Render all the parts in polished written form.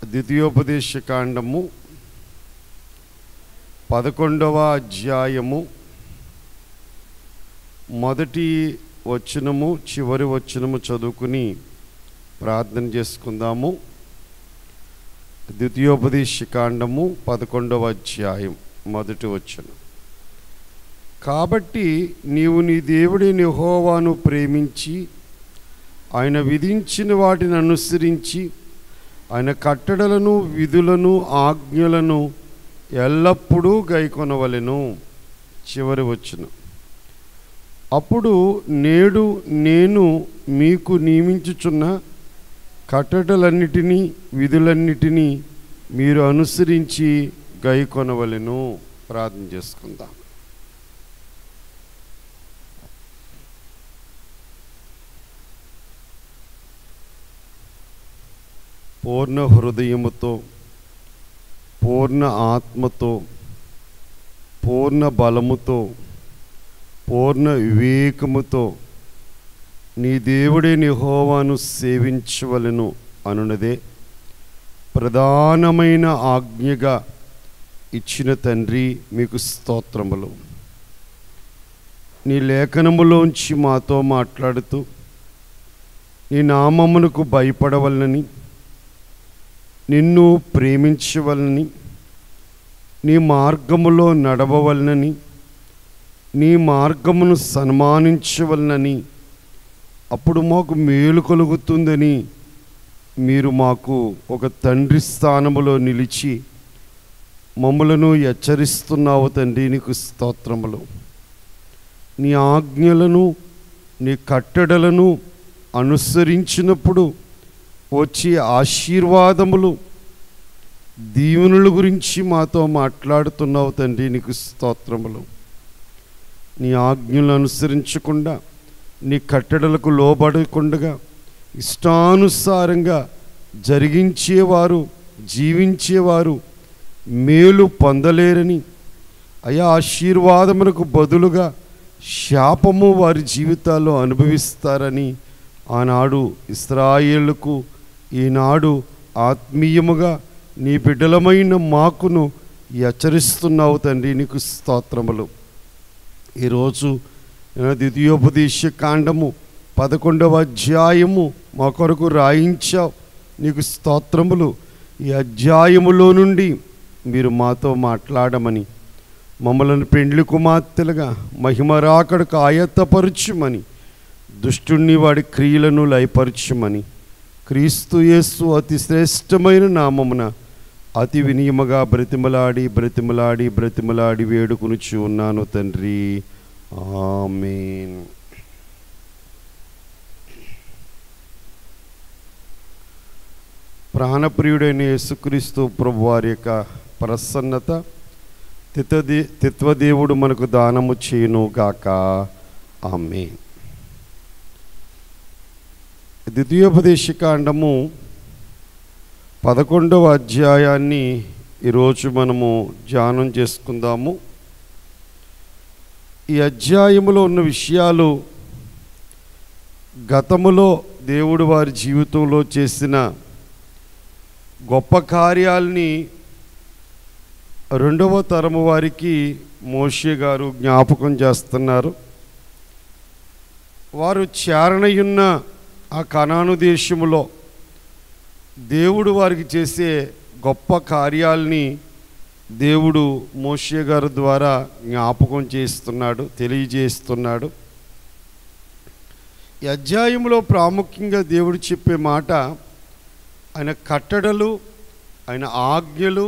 ద్వితీయోపదేశకాండము 11వ అధ్యాయము మొదటి వచనము చివరి వచనము చదువుకుని ప్రార్థన చేసుకుందాము. ద్వితీయోపదేశకాండము 11వ అధ్యాయం మొదటి వచనం. కాబట్టి నీవు నీ దేవుడైన యెహోవాను ప్రేమించి ఆయన విధించిన వాటిని అనుసరించి ఆయన కట్టడలను విధులను ఆజ్ఞలను ఎల్లప్పుడూ గైకొనవలెను. చివరి వచనం. అప్పుడు నేడు నేను మీకు నియమించుచున్న కట్టడలన్నిటినీ విధులన్నిటినీ మీరు అనుసరించి గైకొనవలెను. ప్రార్థన చేసుకుందాం. పూర్ణ హృదయముతో, పూర్ణ ఆత్మతో, పూర్ణ బలముతో, పూర్ణ వివేకముతో నీ దేవుడైన యెహోవాను సేవించవలెను అనున్నదే ప్రధానమైన ఆజ్ఞగా ఇచ్చిన తండ్రి, మీకు స్తోత్రములు. నీ లేఖనములోంచి మాతో మాట్లాడుతూ నీ నామమునకు భయపడవలనని, నిన్ను ప్రేమించవలనని, నీ మార్గములో నడవవలనని, నీ మార్గమును సన్మానించవలనని, అప్పుడు మాకు మేలు కలుగుతుందని మీరు మాకు ఒక తండ్రి స్థానములో నిలిచి మమ్మలను హెచ్చరిస్తున్నావు తండ్రి, నీకు స్తోత్రములు. నీ ఆజ్ఞలను నీ కట్టడలను అనుసరించినప్పుడు వచ్చే ఆశీర్వాదములు దీవెనల గురించి మాతో మాట్లాడుతున్నావు తండ్రి, నీకు స్తోత్రములు. నీ ఆజ్ఞలను అనుసరించకుండా నీ కట్టడలకు లోబడకుండా ఇష్టానుసారంగా జరిగించేవారు జీవించేవారు మేలు పొందలేరని, అయా ఆశీర్వాదములకు బదులుగా శాపము వారి జీవితాల్లో అనుభవిస్తారని ఆనాడు ఇశ్రాయేలుకు, ఈనాడు ఆత్మీయముగా నీ బిడ్డలమైన మాకును హెచ్చరిస్తున్నావు తండ్రి, నీకు స్తోత్రములు. ఈరోజు ద్వితీయోపదేశకాండము 11వ అధ్యాయము మా కొరకు రాయించావు, నీకు స్తోత్రములు. ఈ అధ్యాయములో నుండి మీరు మాతో మాట్లాడమని, మమ్మలను పెండ్లి కుమార్తెలుగా మహిమ రాకడకు ఆయత్తపరచుమని, దుష్టుణ్ణి వాడి క్రియలను లయపరచుమని, క్రీస్తు యేసు అతి శ్రేష్టమైన నామమున అతి వినయముగా బ్రతిమలాడి వేడుకొనుచు ఉన్నాను తండ్రి, ఆమేన్. ప్రాణప్రియుడైన యేసుక్రీస్తు ప్రభువారి యొక్క ప్రసన్నత తిత్వదేవుడు మనకు దానము చేయును గాక, ఆమేన్. ద్వితీయోపదేశకాండము 11వ అధ్యాయాన్ని ఈరోజు మనము ధ్యానం చేసుకుందాము. ఈ అధ్యాయములో ఉన్న విషయాలు గతములో దేవుడు వారి జీవితంలో చేసిన గొప్ప కార్యాలని రెండవ తరము వారికి మోషే గారు జ్ఞాపకం చేస్తున్నారు. వారు చేరనయున్న ఆ కనాను దేశములో దేవుడు వారికి చేసే గొప్ప కార్యాలని దేవుడు మోషే గారి ద్వారా జ్ఞాపకం చేస్తున్నాడు, తెలియజేస్తున్నాడు. ఈ అధ్యాయంలో ప్రాముఖ్యంగా దేవుడు చెప్పే మాట ఆయన కట్టడలు, ఆయన ఆజ్ఞలు,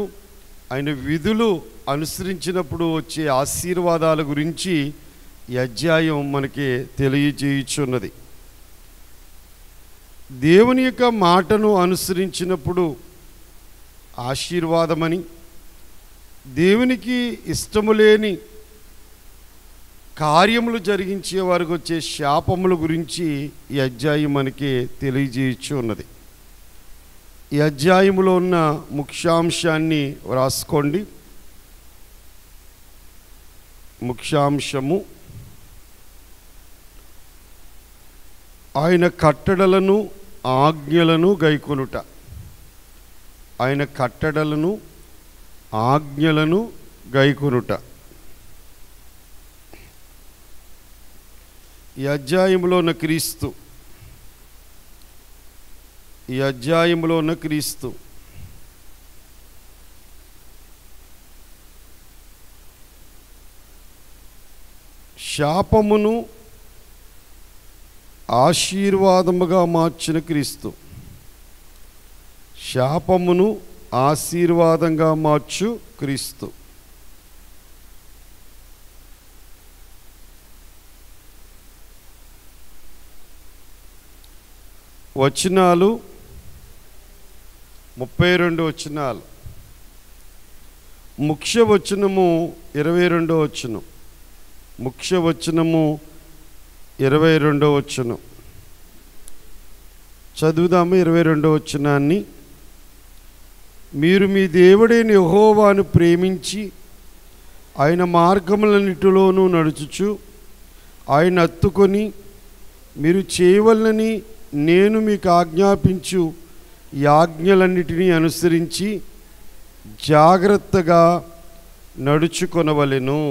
ఆయన విధులు అనుసరించినప్పుడు వచ్చే ఆశీర్వాదాల గురించి ఈ అధ్యాయం మనకి తెలియజేయుచున్నది. దేవుని యొక్క మాటను అనుసరించినప్పుడు ఆశీర్వాదమని, దేవునికి ఇష్టము లేని కార్యములు జరిగించే వారికి వచ్చే శాపముల గురించి ఈ అధ్యాయం మనకి తెలియజేయచ్చు ఉన్నది. ఈ అధ్యాయములో ఉన్న ముఖ్యాంశాన్ని వ్రాసుకోండి. ముఖ్యాంశము: ఆయన కట్టడలను ఆజ్ఞలను గైకొనుట. ఆయన కట్టడలను ఆజ్ఞలను గైకొనుట. ఈ అధ్యాయంలో ఉన్న క్రీస్తు, ఈ అధ్యాయంలో ఉన్న క్రీస్తు శాపమును ఆశీర్వాదముగా మార్చిన క్రీస్తు, శాపమును ఆశీర్వాదంగా మార్చు క్రీస్తు. వచనాలు 32 వచనాలు. ముఖ్య వచనము 22 వచనం. ముఖ్య వచనము 22 వచనం చదువుదాము. 22 వచనాన్ని. మీరు మీ దేవుడైన యెహోవాను ప్రేమించి ఆయన మార్గములన్నిటిలోనూ నడుచుచు ఆయన హత్తుకొని మీరు చేయవలనని నేను మీకు ఆజ్ఞాపించు ఈ ఆజ్ఞలన్నిటినీ అనుసరించి జాగ్రత్తగా నడుచుకొనవలెను.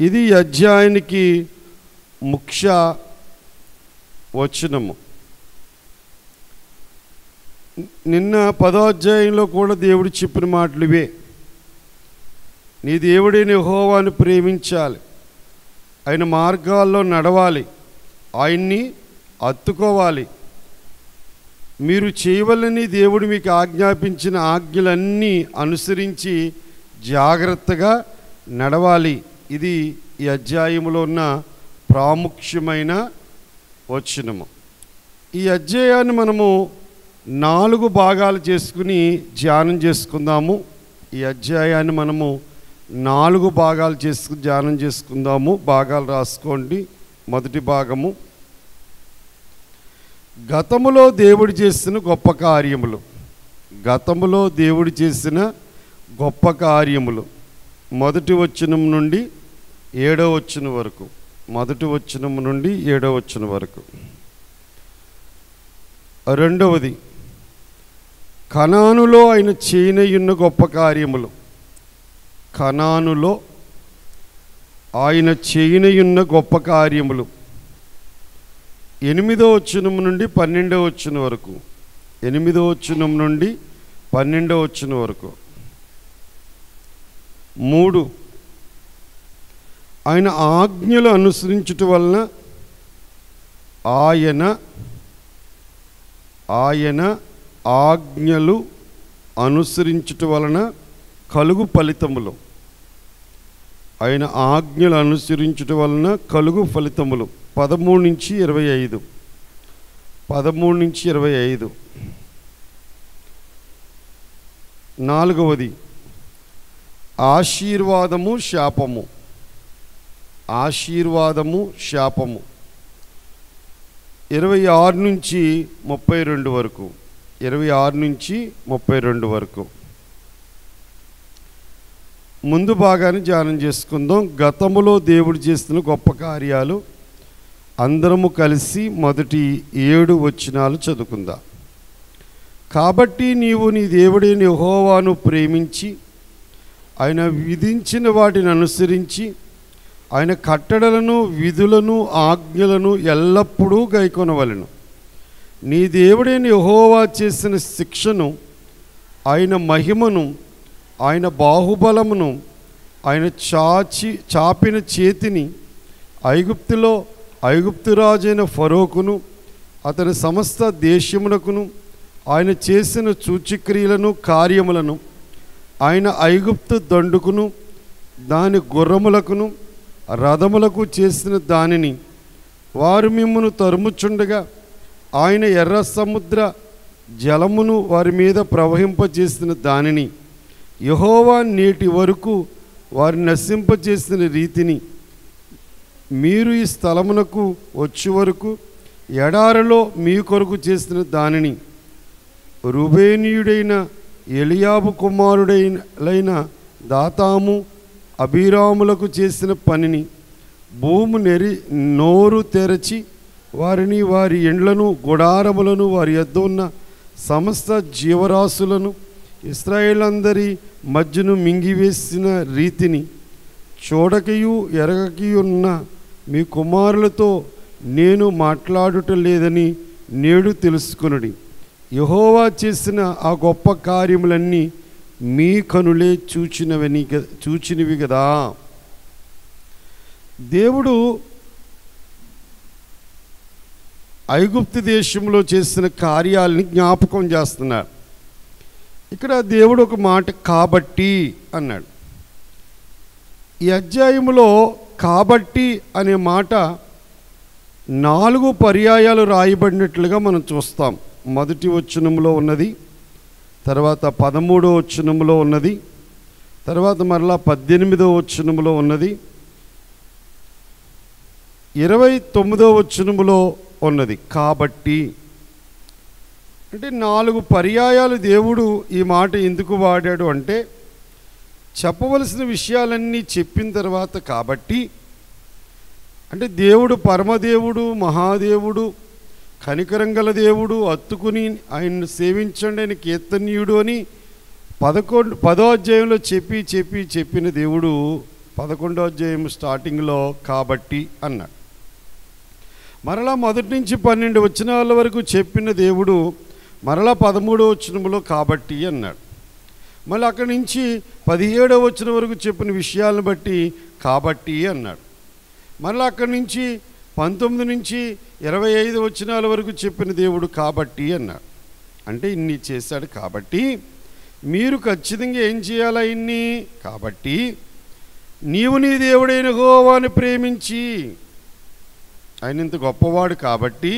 ఇది అధ్యాయానికి ముఖ్య వచనము. నిన్న 10వ అధ్యాయంలో కూడా దేవుడు చెప్పిన మాటలు ఇవే. నీ దేవుడైన యెహోవాను ప్రేమించాలి, ఆయన మార్గాల్లో నడవాలి, ఆయన్ని హత్తుకోవాలి. మీరు చేయవలని దేవుడు మీకు ఆజ్ఞాపించిన ఆజ్ఞలన్నీ అనుసరించి జాగ్రత్తగా నడవాలి. ఇది ఈ అధ్యాయంలో ఉన్న ప్రాముఖ్యమైన వచనము. ఈ అధ్యాయాన్ని మనము 4 భాగాలు చేసుకుని ధ్యానం చేసుకుందాము. ఈ అధ్యాయాన్ని మనము 4 భాగాలు చేసుకుని ధ్యానం చేసుకుందాము. భాగాలు రాసుకోండి. మొదటి భాగము గతములో దేవుడు చేసిన గొప్ప కార్యములు. గతములో దేవుడు చేసిన గొప్ప కార్యములు. మొదటి వచనం నుండి 7వ వచనం వరకు. మొదటి వచనం నుండి 7వ వచనం వరకు. రెండవది కనానులో ఆయన చేయనయున్న గొప్ప కార్యములు. కనానులో ఆయన చేయనయున్న గొప్ప కార్యములు. 8వ వచనం నుండి 12వ వచనం వరకు. 8వ వచనం నుండి 12వ వచనం వరకు. 3 ఆయన ఆజ్ఞలు అనుసరించుట వలన ఆయన ఆజ్ఞలు అనుసరించుట వలన కలుగు ఫలితములు. ఆయన ఆజ్ఞలు అనుసరించుట వలన కలుగు ఫలితములు. 13 నుంచి 25. 13 నుంచి 25. 4వది ఆశీర్వాదము శాపము. ఆశీర్వాదము శాపము. 26 నుంచి 32 వరకు. 26 నుంచి 32 వరకు. ముందు భాగాన్ని ధ్యానం చేసుకుందాం. గతములో దేవుడు చేస్తున్న గొప్ప కార్యాలు. అందరము కలిసి మొదటి 7 వచనాలు చదువుకుందాం. కాబట్టి నీవు నీ దేవుడైన యెహోవాను ప్రేమించి ఆయన విధించిన వాటిని అనుసరించి ఆయన కట్టడలను విధులను ఆజ్ఞలను ఎల్లప్పుడూ గైకొనవలెను. నీ దేవుడైన యెహోవా చేసిన శిక్షను, ఆయన మహిమను, ఆయన బాహుబలమును, ఆయన చాపిన చేతిని ఐగుప్తురాజైన ఫరోకును అతని సమస్త దేశమునకును ఆయన చేసిన సూచక్రియలను కార్యములను, ఆయన ఐగుప్తు దండుకును దాని గుర్రములకును రథములకు చేసిన దానిని, వారు మిమ్మును తరుముచుండగా ఆయన ఎర్ర సముద్ర జలమును వారి మీద ప్రవహింపజేసిన దానిని, యెహోవా నేటి వరకు వారిని నశింపజేసిన రీతిని, మీరు ఈ స్థలమునకు వచ్చే వరకు ఎడారిలో మీ కొరకు చేసిన దానిని, రూబేనీయుడైన ఎలియాబు కుమారుడైన దాతాము అబీరాములకు చేసిన పనిని, భూమి నోరు తెరచి వారిని, వారి ఎండ్లను, గుడారములను, వారి యొద్ద ఉన్న సమస్త జీవరాశులను ఇశ్రాయేలందరి మధ్యను మింగివేసిన రీతిని చూడకయు ఎరగకయున్న మీ కుమారులతో నేను మాట్లాడుట లేదని నేడు తెలుసుకొనుడి. యెహోవా చేసిన ఆ గొప్ప కార్యములన్నీ మీ కనులే చూచినవి కదా. దేవుడు ఐగుప్తు దేశంలో చేసిన కార్యాలని జ్ఞాపకం చేస్తున్నాడు. ఇక్కడ దేవుడు ఒక మాట కాబట్టి అన్నాడు. ఈ అధ్యాయములో కాబట్టి అనే మాట 4 పర్యాయాలు రాయబడినట్లుగా మనం చూస్తాం. మొదటి వచనంలో ఉన్నది, తర్వాత 13వ వచనంలో ఉన్నది, తర్వాత మరలా 18వ వచనంలో ఉన్నది, 29వ వచనంలో ఉన్నది. కాబట్టి అంటే 4 పర్యాయాలు దేవుడు ఈ మాట ఎందుకు వాడాడు అంటే, చెప్పవలసిన విషయాలన్నీ చెప్పిన తర్వాత కాబట్టి, అంటే దేవుడు పరమదేవుడు, మహాదేవుడు, కనికరంగల దేవుడు, అత్తుకుని ఆయన్ని సేవించండి, ఆయన కీర్తనీయుడు అని 10వ అధ్యాయంలో చెప్పిన దేవుడు 11వ అధ్యాయం స్టార్టింగ్లో కాబట్టి అన్నాడు. మరలా 1 నుంచి 12 వచనాల వరకు చెప్పిన దేవుడు మరలా 13వ వచనంలో కాబట్టి అన్నాడు. మళ్ళీ అక్కడి నుంచి 17వ వచనం వరకు చెప్పిన విషయాలను బట్టి కాబట్టి అన్నాడు. మరలా అక్కడి నుంచి 19 నుంచి 25 వచనాల వరకు చెప్పిన దేవుడు కాబట్టి అన్నాడు. అంటే ఇన్ని చేశాడు కాబట్టి మీరు ఖచ్చితంగా ఏం చేయాలా? ఇన్ని కాబట్టి నీవు నీ దేవుడైన యెహోవాను ప్రేమించి, ఆయన ఇంత గొప్పవాడు కాబట్టి,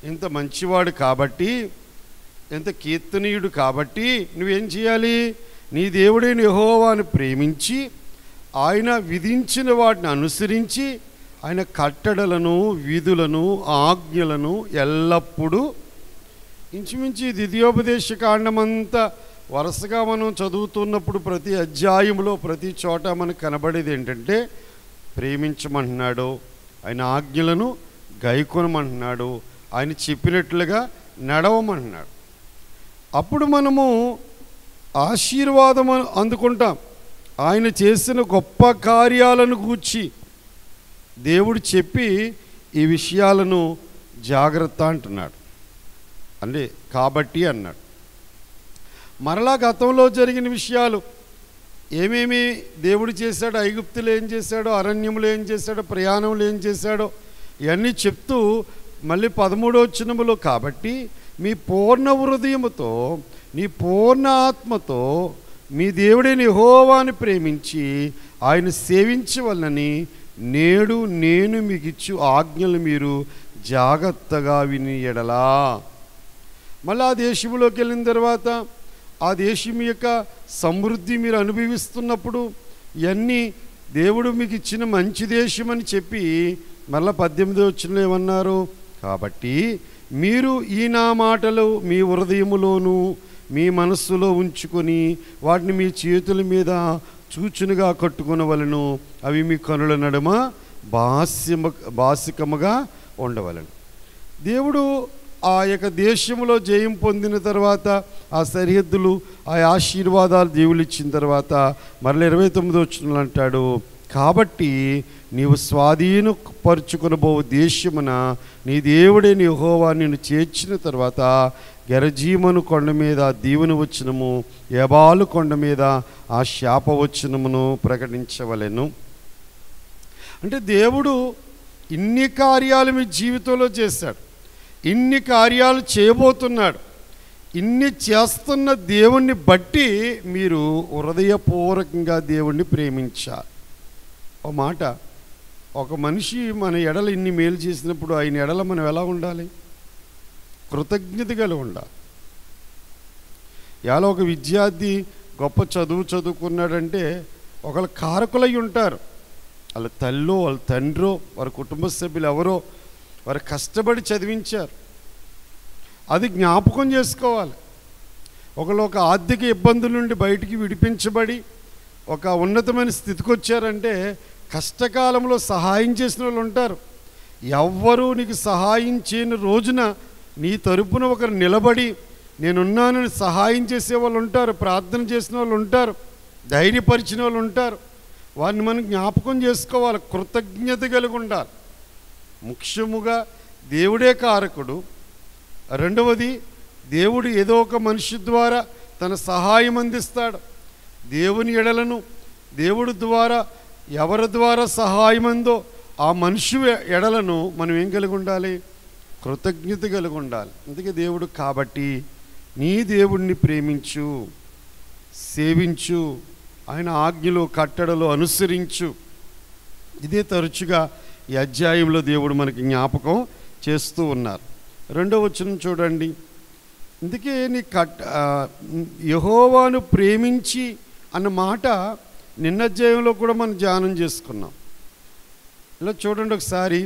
ఇంత మంచివాడు కాబట్టి, ఎంత కీర్తనీయుడు కాబట్టి నువ్వేం చేయాలి? నీ దేవుడైన యెహోవాను ప్రేమించి ఆయన విధించిన వాటిని అనుసరించి ఆయన కట్టడలను, విధులను, ఆజ్ఞలను ఎల్లప్పుడూ ఇంచుమించి ద్వితీయోపదేశ కాండమంతా వరుసగా మనం చదువుతున్నప్పుడు ప్రతి అధ్యాయంలో ప్రతి చోట మనకు కనబడేది ఏంటంటే ప్రేమించమంటున్నాడు, ఆయన ఆజ్ఞలను గైకొనమంటున్నాడు, ఆయన చెప్పినట్లుగా నడవమంటున్నాడు. అప్పుడు మనము ఆశీర్వాదం అందుకుంటాం. ఆయన చేసిన గొప్ప కార్యాలను గూర్చి దేవుడు చెప్పి ఈ విషయాలను జాగ్రత్త అంటున్నాడు. అంటే కాబట్టి అన్నాడు. మరలా గతంలో జరిగిన విషయాలు ఏమేమి దేవుడు చేశాడో, ఐగుప్తులో ఏం చేశాడో, అరణ్యంలో ఏం చేశాడో, ప్రయాణంలో ఏం చేశాడో ఇవన్నీ చెప్తూ మళ్ళీ 13వ వచనములో కాబట్టి మీ పూర్ణ హృదయముతో, నీ పూర్ణ ఆత్మతో మీ దేవుడైన యెహోవాను ప్రేమించి ఆయన సేవించవలనని నేడు నేను మీకు ఇచ్చు ఆజ్ఞలు మీరు జాగ్రత్తగా విని ఎడలా. మళ్ళీ ఆ దేశంలోకి వెళ్ళిన తర్వాత ఆ దేశం యొక్క సమృద్ధి మీరు అనుభవిస్తున్నప్పుడు ఇవన్నీ దేవుడు మీకు ఇచ్చిన మంచి దేశం అని చెప్పి మళ్ళీ 18వ వచనంలో ఏమన్నారు? కాబట్టి మీరు ఈ నా మాటలు మీ హృదయములోను మీ మనస్సులో ఉంచుకొని వాటిని మీ చేతుల మీద చూచునుగా కట్టుకొనవలెను, అవి మీ కనుల నడుమ బాసికముగా ఉండవలెను. దేవుడు ఆ యొక్క దేశంలో జయం పొందిన తర్వాత ఆ సరిహద్దులు, ఆ ఆశీర్వాదాలు దేవుళ్ళు ఇచ్చిన తర్వాత మరలా 29వ వచనంలో అంటాడు, కాబట్టి నీవు స్వాధీనపరుచుకొనబో దేశమున నీ దేవుడైన యెహోవా నిన్ను చేర్చిన తర్వాత గెరజీమను కొండ మీద దీవెన వచనము, ఎబాలు కొండ మీద ఆ శాప వచనమును ప్రకటించవలెను. అంటే దేవుడు ఇన్ని కార్యాలు మీ జీవితంలో చేశాడు, ఇన్ని కార్యాలు చేయబోతున్నాడు. ఇన్ని చేస్తున్న దేవుణ్ణి బట్టి మీరు హృదయపూర్వకంగా దేవుణ్ణి ప్రేమించాలి. ఒక మాట, ఒక మనిషి మన ఎడల ఇన్ని మేలు చేసినప్పుడు ఆయన ఎడల మనం ఎలా ఉండాలి? కృతజ్ఞత కలిగి ఉండాలి. ఎలా ఒక విద్యార్థి గొప్ప చదువుకున్నాడంటే ఒకళ్ళు కారకులై ఉంటారు. వాళ్ళ తల్లో, వాళ్ళ తండ్రో, వారి కుటుంబ సభ్యులు ఎవరో వారు కష్టపడి చదివించారు. అది జ్ఞాపకం చేసుకోవాలి. ఒకళ్ళు ఒక ఆర్థిక ఇబ్బందుల నుండి బయటికి విడిపించబడి ఒక ఉన్నతమైన స్థితికి వచ్చారంటే కష్టకాలంలో సహాయం చేసిన వాళ్ళు ఉంటారు. ఎవ్వరూ నీకు సహాయం చేయని రోజున నీ తరపున ఒకరు నిలబడి నేనున్నానని సహాయం చేసే వాళ్ళు ఉంటారు, ప్రార్థన చేసిన వాళ్ళు ఉంటారు, ధైర్యపరిచిన వాళ్ళు ఉంటారు. వారిని మనం జ్ఞాపకం చేసుకోవాలి, కృతజ్ఞత కలిగి ఉండాలి. ముఖ్యముగా దేవుడే కారకుడు. రెండవది, దేవుడు ఏదో ఒక మనిషి ద్వారా తన సహాయం అందిస్తాడు. దేవుని ఎడలను దేవుడు ద్వారా ఎవరి ద్వారా సహాయం అందో ఆ మనిషి ఎడలను మనం ఏం కలిగి ఉండాలి? కృతజ్ఞత కలిగి ఉండాలి. అందుకే దేవుడు కాబట్టి నీ దేవుడిని ప్రేమించు, సేవించు, ఆయన ఆజ్ఞలు కట్టడలు అనుసరించు. ఇదే తరచుగా ఈ అధ్యాయంలో దేవుడు మనకి జ్ఞాపకం చేస్తూ ఉన్నారు. 2వ వచనం చూడండి. అందుకే యెహోవాను ప్రేమించి అన్న మాట నిన్న అధ్యాయంలో కూడా మనం ధ్యానం చేసుకున్నాం. ఇలా చూడండి ఒకసారి.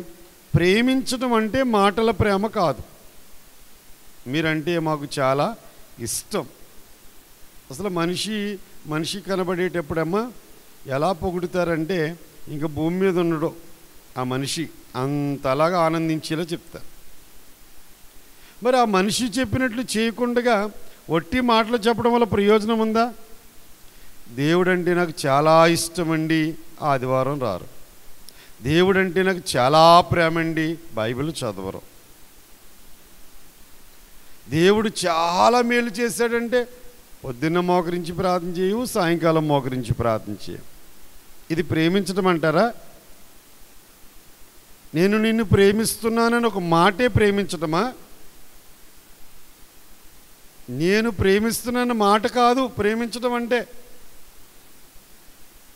ప్రేమించడం అంటే మాటల ప్రేమ కాదు. మీరంటే మాకు చాలా ఇష్టం. అసలు మనిషి కనబడేటప్పుడమ్మా ఎలా పొగుడుతారంటే ఇంకా భూమి మీద ఉండడు ఆ మనిషి, అంతలాగా ఆనందించేలా చెప్తారు. మరి ఆ మనిషి చెప్పినట్లు చేయకుండా ఒట్టి మాటలు చెప్పడం వల్ల ప్రయోజనం ఉందా? దేవుడంటే నాకు చాలా ఇష్టమండి, ఆదివారం రారు. దేవుడంటే నాకు చాలా ప్రేమండి, బైబిల్ చదవరు. దేవుడు చాలా మేలు చేశాడంటే పొద్దున్న మోకరించి ప్రార్థన చేయవు, సాయంకాలం మోకరించి ప్రార్థన చేయవు. ఇది ప్రేమించడం అంటారా? నేను నిన్ను ప్రేమిస్తున్నానని ఒక మాటే ప్రేమించటమా? నేను ప్రేమిస్తున్నాను మాట కాదు ప్రేమించడం అంటే.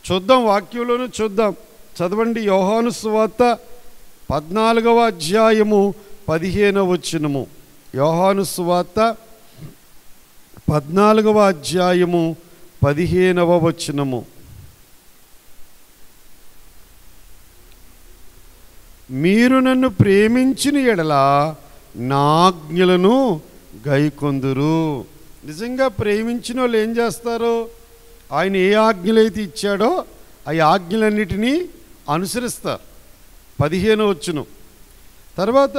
చూద్దాం, వాక్యంలోనూ చూద్దాం. చదవండి. యోహాను సువార్త 14వ అధ్యాయము 15వ వచనము. యోహాను సువార్త 14వ అధ్యాయము 15వ వచనము. మీరు నన్ను ప్రేమించిన ఎడల నా ఆజ్ఞలను గైకొందురు. నిజంగా ప్రేమించిన వాళ్ళు ఏం చేస్తారు? ఆయన ఏ ఆజ్ఞలైతే ఇచ్చాడో ఆ ఆజ్ఞలన్నిటినీ అనుసరిస్తారు. 15వ వచనం. తర్వాత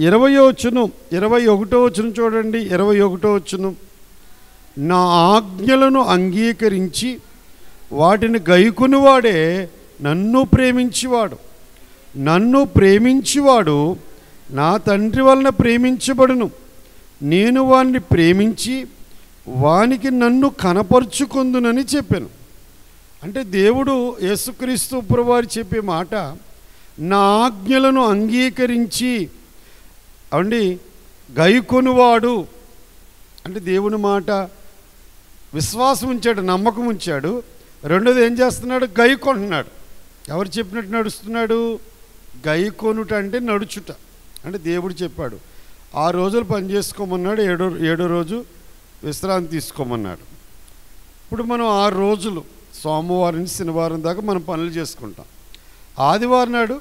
20వ వచనం, 21వ వచనం చూడండి. 21వ వచనం. నా ఆజ్ఞలను అంగీకరించి వాటిని గైకొనువాడే నన్ను ప్రేమించేవాడు. నన్ను ప్రేమించేవాడు నా తండ్రి వలన ప్రేమించబడును. నేను వాణ్ణి ప్రేమించి వానికి నన్ను కనపరుచుకొందునని చెప్పాను. అంటే దేవుడు యేసుక్రీస్తు ప్రభువారు చెప్పే మాట, నా ఆజ్ఞలను అంగీకరించి అండి గైకొనువాడు. అంటే దేవుని మాట విశ్వాసం ఉంచాడు, నమ్మకం ఉంచాడు. రెండోది ఏం చేస్తున్నాడు? గైకొంటున్నాడు. ఎవరు చెప్పినట్టు నడుస్తున్నాడు? గైకొనుట అంటే నడుచుట. అంటే దేవుడు చెప్పాడు 6 రోజులు పని చేసుకోమన్నాడు, ఏడో రోజు విశ్రాంతి తీసుకోమన్నాడు. ఇప్పుడు మనం 6 రోజులు సోమవారం నుంచి శనివారం దాకా మనం పనులు చేసుకుంటాం. ఆదివారం నాడు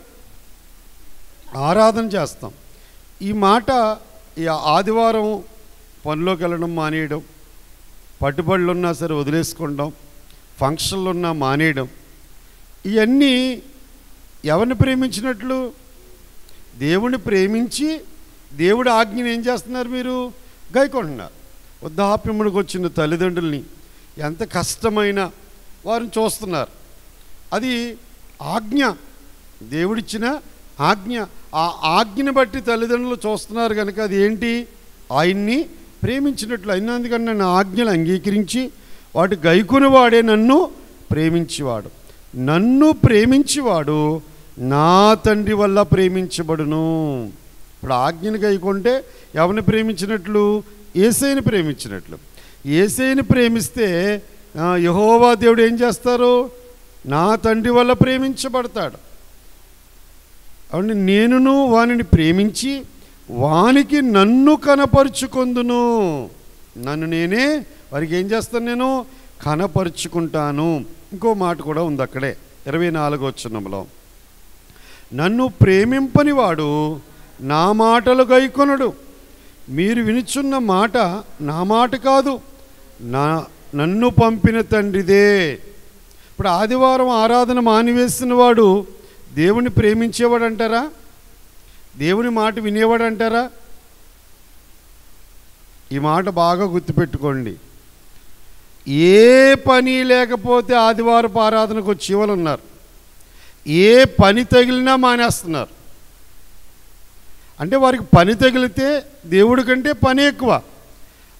ఆరాధన చేస్తాం. ఈ మాట ఈ ఆదివారం పనిలోకి వెళ్ళడం మానేయడం, పట్టుబడులు ఉన్నా సరే వదిలేసుకుంటాం, ఫంక్షన్లు ఉన్నా మానేయడం, ఇవన్నీ ఎవరిని ప్రేమించినట్లు? దేవుణ్ణి ప్రేమించి దేవుడి ఆజ్ఞని ఏం చేస్తున్నారు? మీరు గైకొంటున్నారు. వృద్ధాప్యమునికి వచ్చిన తల్లిదండ్రుల్ని ఎంత కష్టమైన వారిని చూస్తున్నారు. అది ఆజ్ఞ, దేవుడిచ్చిన ఆజ్ఞ. ఆ ఆజ్ఞని బట్టి తల్లిదండ్రులు చూస్తున్నారు కనుక అది ఏంటి? ఆయన్ని ప్రేమించినట్లు. అయినందుకని నన్ను ఆజ్ఞలు అంగీకరించి వాటి గైకొనివాడే నన్ను ప్రేమించేవాడు. నన్ను ప్రేమించేవాడు నా తండ్రి వల్ల ప్రేమించబడును. ఇప్పుడు ఆజ్ఞని గైకొంటే ఎవరిని ప్రేమించినట్లు? యేసయ్యని ప్రేమించినట్లు. యేసయ్యని ప్రేమిస్తే యెహోవా దేవుడు ఏం చేస్తారు? నా తండ్రి వల్ల ప్రేమించబడతాడు. అవును, నేనును వానిని ప్రేమించి వానికి నన్ను కనపరుచుకొందును. నన్ను నేనే వారికి ఏం చేస్తాను? నేను కనపరుచుకుంటాను. ఇంకో మాట కూడా ఉంది అక్కడే 24వ వచనంలో. నన్ను ప్రేమింపని వాడు నా మాటలు గైకొనడు. మీరు వినుచున్న మాట నా మాట కాదు, నన్ను పంపిన తండ్రిదే. ఇప్పుడు ఆదివారం ఆరాధన మానివేసిన వాడు దేవుని ప్రేమించేవాడు అంటారా? దేవుని మాట వినేవాడు అంటారా? ఈ మాట బాగా గుర్తుపెట్టుకోండి. ఏ పని లేకపోతే ఆదివారపు ఆరాధనకు వచ్చే వాళ్ళు ఉన్నారు. ఏ పని తగిలినా మానేస్తున్నారు. అంటే వారికి పని తగిలితే దేవుడి కంటే పని ఎక్కువ.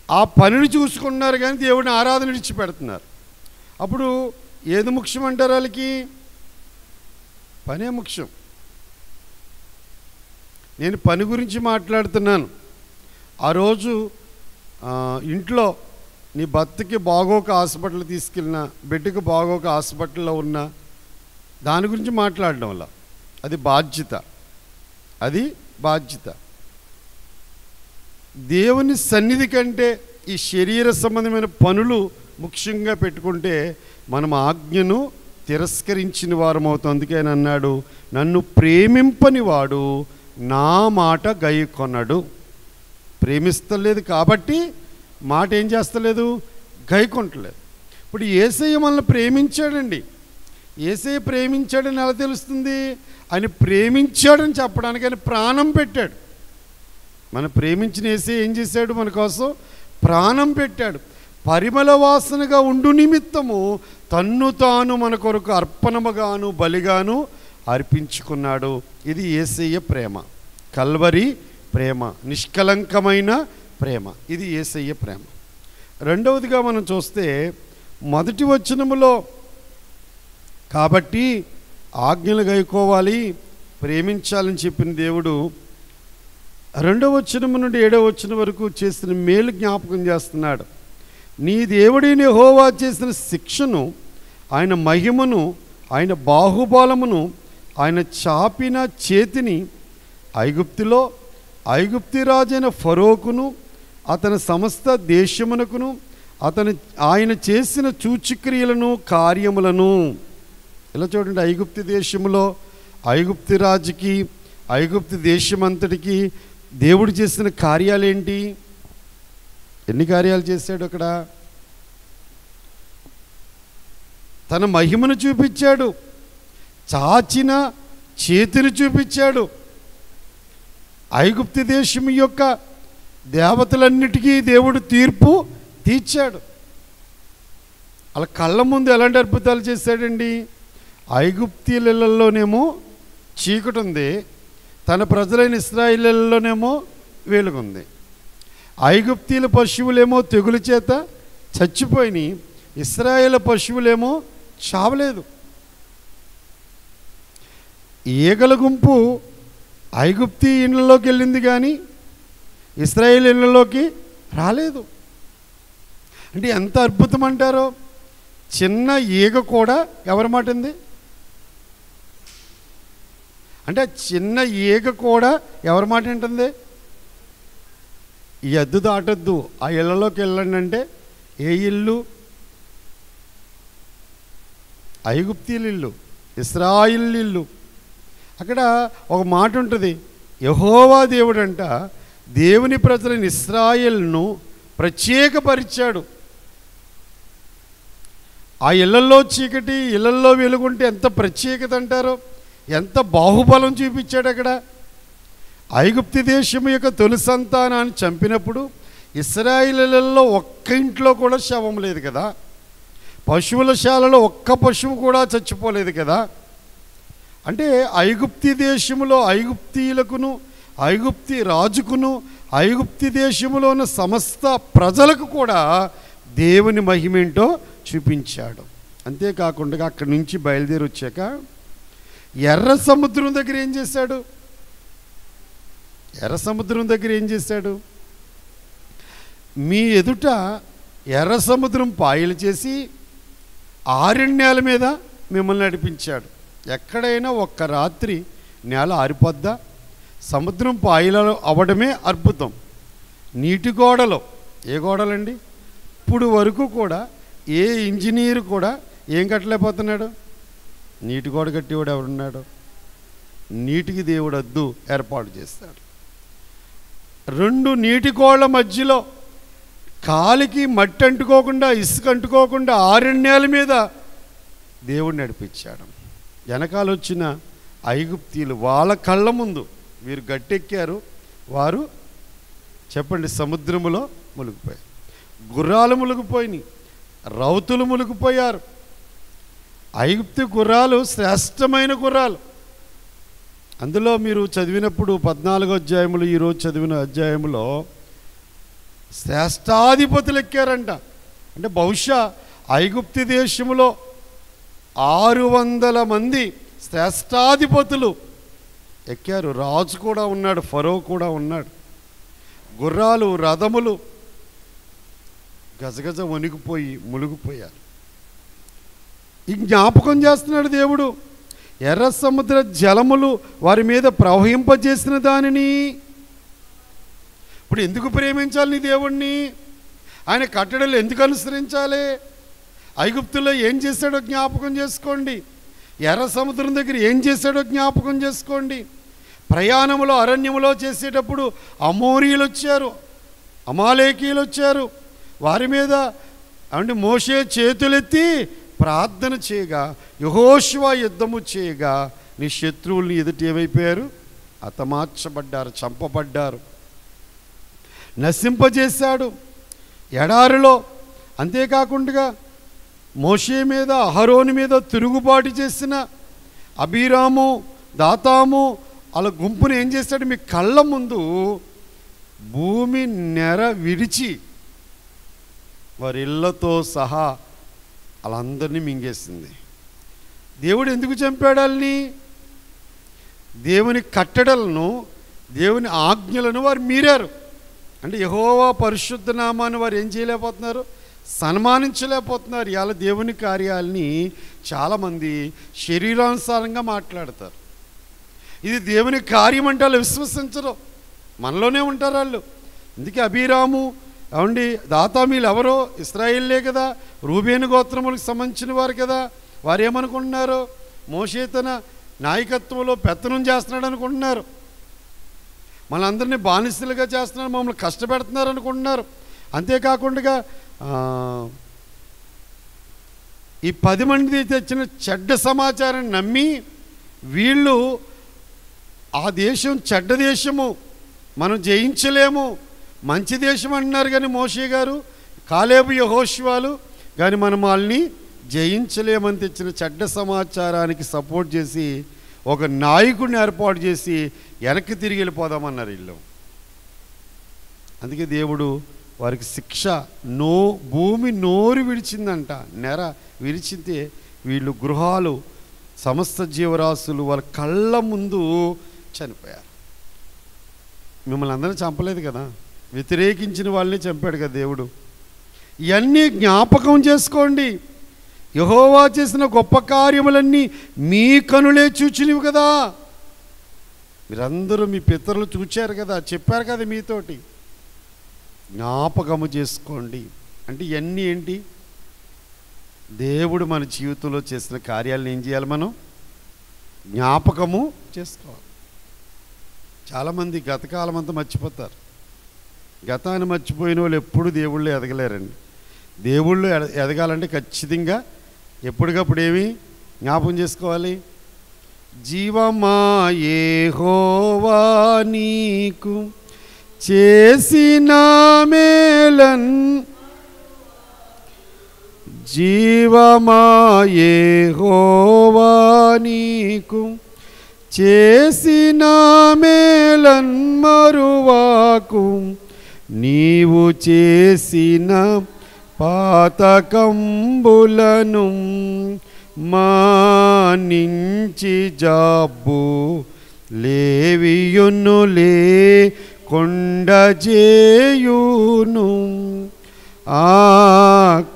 ఆ పనిని చూసుకున్నారు కానీ దేవుడిని ఆరాధన విడిచిపెడుతున్నారు. అప్పుడు ఏది ముఖ్యం అంటారు? వాళ్ళకి పనే ముఖ్యం. నేను పని గురించి మాట్లాడుతున్నాను. ఆ రోజు ఇంట్లో నీ భర్తకి బాగోక హాస్పిటల్ తీసుకెళ్ళినా, బిడ్డకి బాగోక హాస్పిటల్లో ఉన్నా, దాని గురించి మాట్లాడడం వల్ల అది బాధ్యత. అది బాధ్యత. దేవుని సన్నిధి కంటే ఈ శరీర సంబంధమైన పనులు ముఖ్యంగా పెట్టుకుంటే మనం ఆజ్ఞను తిరస్కరించిన వారం అవుతాం. అందుకే ఆయన అన్నాడు, నన్ను ప్రేమింపని వాడు నా మాట గైకొనడు. ప్రేమిస్తలేదు కాబట్టి మాట ఏం చేస్తలేదు? గైకొనట్లేదు. ఇప్పుడు యేసయ్య మనల్ని ప్రేమించాడండి. యేసయ్య ప్రేమించాడని ఎలా తెలుస్తుంది? ఆయన ప్రేమించాడని చెప్పడానికి ఆయన ప్రాణం పెట్టాడు. మన ప్రేమించిన యేసయ్య ఏం చేశాడు? మన కోసం ప్రాణం పెట్టాడు. పరిమళ వాసనగా ఉండు నిమిత్తము తన్ను తాను మన కొరకు అర్పణముగాను బలిగాను అర్పించుకున్నాడు. ఇది యేసయ్య ప్రేమ, కల్వరి ప్రేమ, నిష్కలంకమైన ప్రేమ. ఇది యేసయ్య ప్రేమ. రెండవదిగా మనం చూస్తే మొదటి వచనములో కాబట్టి ఆజ్ఞలు గైకోవాలి, ప్రేమించాలని చెప్పిన దేవుడు రెండవ వచనం నుండి 7వ వచనం వరకు చేసిన మేలు జ్ఞాపకం చేస్తున్నాడు. నీ దేవుడైన యెహోవా చేసిన శిక్షను, ఆయన మహిమను, ఆయన బాహుబలమును, ఆయన చాపిన చేతిని ఐగుప్తులో ఐగుప్తి రాజైన ఫరోకును అతని సమస్త దేశమునకును ఆయన చేసిన సూచక్రియలను కార్యములను. ఇలా చూడండి, ఐగుప్తి దేశంలో ఐగుప్తి రాజుకి ఐగుప్తి దేశమంతటికి దేవుడు చేసిన కార్యాలేంటి? ఎన్ని కార్యాలు చేశాడు అక్కడ? తన మహిమను చూపించాడు, చాచిన చేతిని చూపించాడు. ఐగుప్తి దేశం యొక్క దేవతలన్నిటికీ దేవుడు తీర్పు తీర్చాడు. అలా కళ్ళ ముందు ఎలాంటి అద్భుతాలు చేశాడండి? ఐగుప్తీలలోనేమో చీకటి ఉంది, తన ప్రజలైన ఇశ్రాయేలులోనేమో వెలుగుంది. ఐగుప్తీల పశువులేమో తెగులు చేత చచ్చిపోయినాయి, ఇశ్రాయేలు పశువులేమో చావలేదు. ఈగల గుంపు ఐగుప్తీ ఇళ్ళలోకి వెళ్ళింది కానీ ఇశ్రాయేలు ఇళ్ళలోకి రాలేదు. అంటే ఎంత అద్భుతం అంటారో. చిన్న ఈగ కూడా ఎవరి మాట ఉంది? అంటే చిన్న ఈగ కూడా ఎవరి మాట ఉంటుంది? ఈ ఎద్దు దాటొద్దు, ఆ ఇళ్ళలోకి వెళ్ళండి అంటే ఏ ఇల్లు? ఐగుప్తీల ఇల్లు, ఇశ్రాయేలు ఇల్లు. అక్కడ ఒక మాట ఉంటుంది, యెహోవా దేవుడంట దేవుని ప్రజలైన ఇశ్రాయేలును ప్రత్యేకపరిచాడు. ఆ ఇళ్లల్లో చీకటి, ఇళ్లల్లో వెలుగుంటే ఎంత ప్రత్యేకత అంటారో, ఎంత బాహుబలం చూపించాడు అక్కడ. ఐగుప్తి దేశం యొక్క తొలి సంతానాన్ని చంపినప్పుడు ఇశ్రాయేలులలో ఒక్క ఇంట్లో కూడా శవం లేదు కదా, పశువుల శాలలో ఒక్క పశువు కూడా చచ్చిపోలేదు కదా. అంటే ఐగుప్తి దేశములో ఐగుప్తీయులకును, ఐగుప్తి రాజుకును, ఐగుప్తి దేశములో ఉన్న సమస్త ప్రజలకు కూడా దేవుని మహిమేంటో చూపించాడు. అంతేకాకుండా అక్కడి నుంచి బయలుదేరి వచ్చాక ఎర్ర సముద్రం దగ్గర ఏం చేశాడు? ఎర్ర సముద్రం దగ్గర ఏం చేశాడు? మీ ఎదుట ఎర్ర సముద్రం పాయలు చేసి ఆరణ్యాల మీద మిమ్మల్ని నడిపించాడు. ఎక్కడైనా ఒక్క రాత్రి నేల ఆరిపోద్దా? సముద్రం పాయలు అవ్వడమే అద్భుతం. నీటి గోడలో, ఏ గోడలండి? ఇప్పుడు వరకు కూడా ఏ ఇంజనీరు కూడా ఏం కట్టలేకపోతున్నాడు? నీటి గోడ కట్టేవాడు ఎవడున్నాడు? నీటికి దేవుడు అద్దు ఏర్పాటు చేస్తాడు. రెండు నీటి గోడల మధ్యలో కాలికి మట్టి అంటుకోకుండా, ఇసుక అంటుకోకుండా ఆరణ్యాల మీద దేవుడు నడిపించాడు. వెనకాల వచ్చిన ఐగుప్తీయులు వాళ్ళ కళ్ళ ముందు వీరు గట్టెక్కారు, వారు చెప్పండి సముద్రములో మునిగిపోయారు. గుర్రాలు మునిగిపోయినాయి, రౌతులు మునిగిపోయారు. ఐగుప్తు గుర్రాలు శ్రేష్టమైన గుర్రాలు. అందులో మీరు చదివినప్పుడు 14వ అధ్యాయములు, ఈరోజు చదివిన అధ్యాయంలో శ్రేష్టాధిపతులు ఎక్కారంట. అంటే బహుశా ఐగుప్తు దేశంలో 600 మంది శ్రేష్టాధిపతులు ఎక్కారు. రాజు కూడా ఉన్నాడు, ఫరో కూడా ఉన్నాడు. గుర్రాలు, రథములు గజగజ వణికిపోయి మునిగిపోయారు. ఈ జ్ఞాపకం చేస్తున్నాడు దేవుడు. ఎర్ర సముద్ర జలములు వారి మీద ప్రవహింపజేసిన దానిని. ఇప్పుడు ఎందుకు ప్రేమించాలి నీ దేవుణ్ణి? ఆయన కట్టడలు ఎందుకు అనుసరించాలి? ఐగుప్తులో ఏం చేశాడో జ్ఞాపకం చేసుకోండి. ఎర్ర సముద్రం దగ్గర ఏం చేశాడో జ్ఞాపకం చేసుకోండి. ప్రయాణములో అరణ్యములో చేసేటప్పుడు అమోరీలు వచ్చారు, అమాలేకీయులు వచ్చారు. వారి మీద అంటే మోషే చేతులెత్తి ప్రార్థన చేయగా, యెహోషువ యుద్ధము చేయగా నీ శత్రువుల్ని ఎదుటి ఏమైపోయారు? హతమార్చబడ్డారు, చంపబడ్డారు. నశింపజేశాడు ఎడారిలో. అంతేకాకుండా మోషే మీద, అహరోను మీద తిరుగుబాటు చేసిన అబీరాము, దాతాము అలా గుంపుని ఏం చేశాడు? మీ కళ్ళ ముందు భూమి నెర విడిచి వారి ఇళ్లతో సహా వాళ్ళందరినీ మింగేసింది. దేవుడు ఎందుకు చంపాడు వాళ్ళని? దేవుని కట్టడలను, దేవుని ఆజ్ఞలను వారు మీరారు. అంటే యెహోవా పరిశుద్ధ నామాన్ని వారు ఏం చేయలేకపోతున్నారు? సన్మానించలేకపోతున్నారు. ఇవాళ దేవుని కార్యాలని చాలామంది శరీరానుసారంగా మాట్లాడతారు. ఇది దేవుని కార్యం అంటే వాళ్ళు విశ్వసించరు, మనలోనే ఉంటారు వాళ్ళు. అందుకే అబీరాము అవండి, దాతామీలు ఎవరో ఇశ్రాయేలే కదా, రూబేను గోత్రములకు సంబంధించిన వారు కదా. వారు ఏమనుకుంటున్నారు? మోషే తన నాయకత్వంలో పెత్తనం చేస్తున్నాడు అనుకుంటున్నారు. మనందరినీ బానిసలుగా చేస్తున్నారు, మమ్మల్ని కష్టపెడుతున్నారు అనుకుంటున్నారు. అంతేకాకుండా ఈ 10 మంది తెచ్చిన చెడ్డ సమాచారాన్ని నమ్మి వీళ్ళు ఆ దేశం చెడ్డ దేశము, మనం జయించలేము, మంచి దేశం అంటున్నారు. కానీ మోషే గారు, కాలేబు, యెహోషువాలు కానీ మనం వాళ్ళని జయించలేమని తెచ్చిన చెడ్డ సమాచారానికి సపోర్ట్ చేసి ఒక నాయకుడిని ఏర్పాటు చేసి వెనక్కి తిరిగి వెళ్ళిపోదామన్నారు వీళ్ళు. అందుకే దేవుడు వారికి శిక్ష, భూమి నోరు విడిచిందంట. నెర విరిచితే వీళ్ళు గృహాలు, సమస్త జీవరాశులు వాళ్ళ కళ్ళ ముందు చనిపోయారు. మిమ్మల్ని అందరూ చంపలేదు కదా, వ్యతిరేకించిన వాళ్ళని చంపాడు కదా దేవుడు. ఇవన్నీ జ్ఞాపకం చేసుకోండి. యెహోవా చేసిన గొప్ప కార్యములన్నీ మీ కనులే చూచినవి కదా. మీరందరూ మీ పితరులు చూచారు కదా, చెప్పారు కదా మీతోటి. జ్ఞాపకము చేసుకోండి. అంటే ఇవన్నీ ఏంటి? దేవుడు మన జీవితంలో చేసిన కార్యాలను ఏం చేయాలి? మనం జ్ఞాపకము చేసుకోవాలి. చాలామంది గతకాలం అంతా మర్చిపోతారు. గతాన్ని మర్చిపోయిన వాళ్ళు ఎప్పుడు దేవుళ్ళు ఎదగలేరండి. దేవుళ్ళు ఎదగాలంటే ఖచ్చితంగా ఎప్పటికప్పుడు ఏమి జ్ఞాపకం చేసుకోవాలి? జీవమా యెహోవా నీకు చేసిన మేలన్, జీవమా యెహోవా నీకు చేసిన మేలన్ మరువాకు, నీవు చేసిన పాతకంబులను మానించి జబ్బు లేవియునులే కొండజేయును. ఆ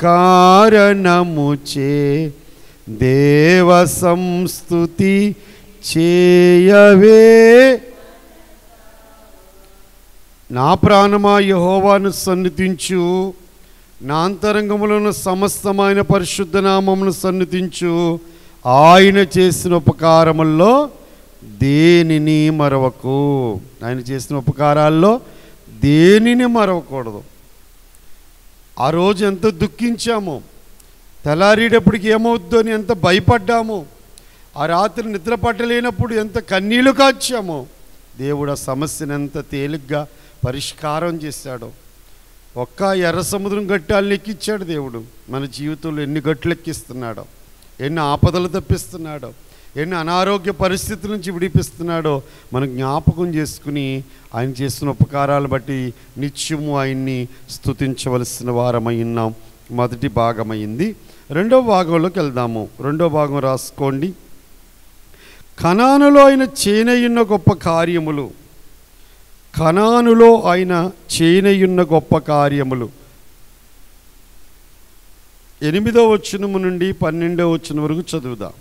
కారణముచే దేవ సంస్తుతి చేయవే. నా ప్రాణమా యెహోవాను సన్నిధించు, నా అంతరంగములను సమస్తమైన పరిశుద్ధ నామమును సన్నిధించు. ఆయన చేసిన ఉపకారముల్లో దేనిని మరవకు. ఆయన చేసిన ఉపకారాల్లో దేనిని మరవకూడదు. ఆ రోజు ఎంత దుఃఖించామో, తెల్లారేటప్పటికి ఏమవుద్దో అని ఎంత భయపడ్డామో, ఆ రాత్రి నిద్ర పట్టలేనప్పుడు ఎంత కన్నీళ్లు కాచామో, దేవుడు ఆ సమస్యను ఎంత తేలిగ్గా పరిష్కారం చేశాడో. ఒక్క ఎర్ర సముద్రం గట్టాలను ఎక్కించాడు దేవుడు. మన జీవితంలో ఎన్ని గట్లు ఎక్కిస్తున్నాడో, ఎన్ని ఆపదలు తప్పిస్తున్నాడో, ఎన్ని అనారోగ్య పరిస్థితుల నుంచి విడిపిస్తున్నాడో మనం జ్ఞాపకం చేసుకుని ఆయన చేసిన ఉపకారాలు బట్టి నిత్యము ఆయన్ని స్తుతించవలసిన వారమై ఉన్నాం. మొదటి భాగమైంది. రెండో భాగంలోకి వెళ్దాము. రెండో భాగం రాసుకోండి. కనానులో ఆయన చేయనయ్యున్న గొప్ప కార్యములు. కనానులో ఆయన చేయనయ్యున్న గొప్ప కార్యములు. 8వ వచనము నుండి 12వ వచనం వరకు చదువుదాం.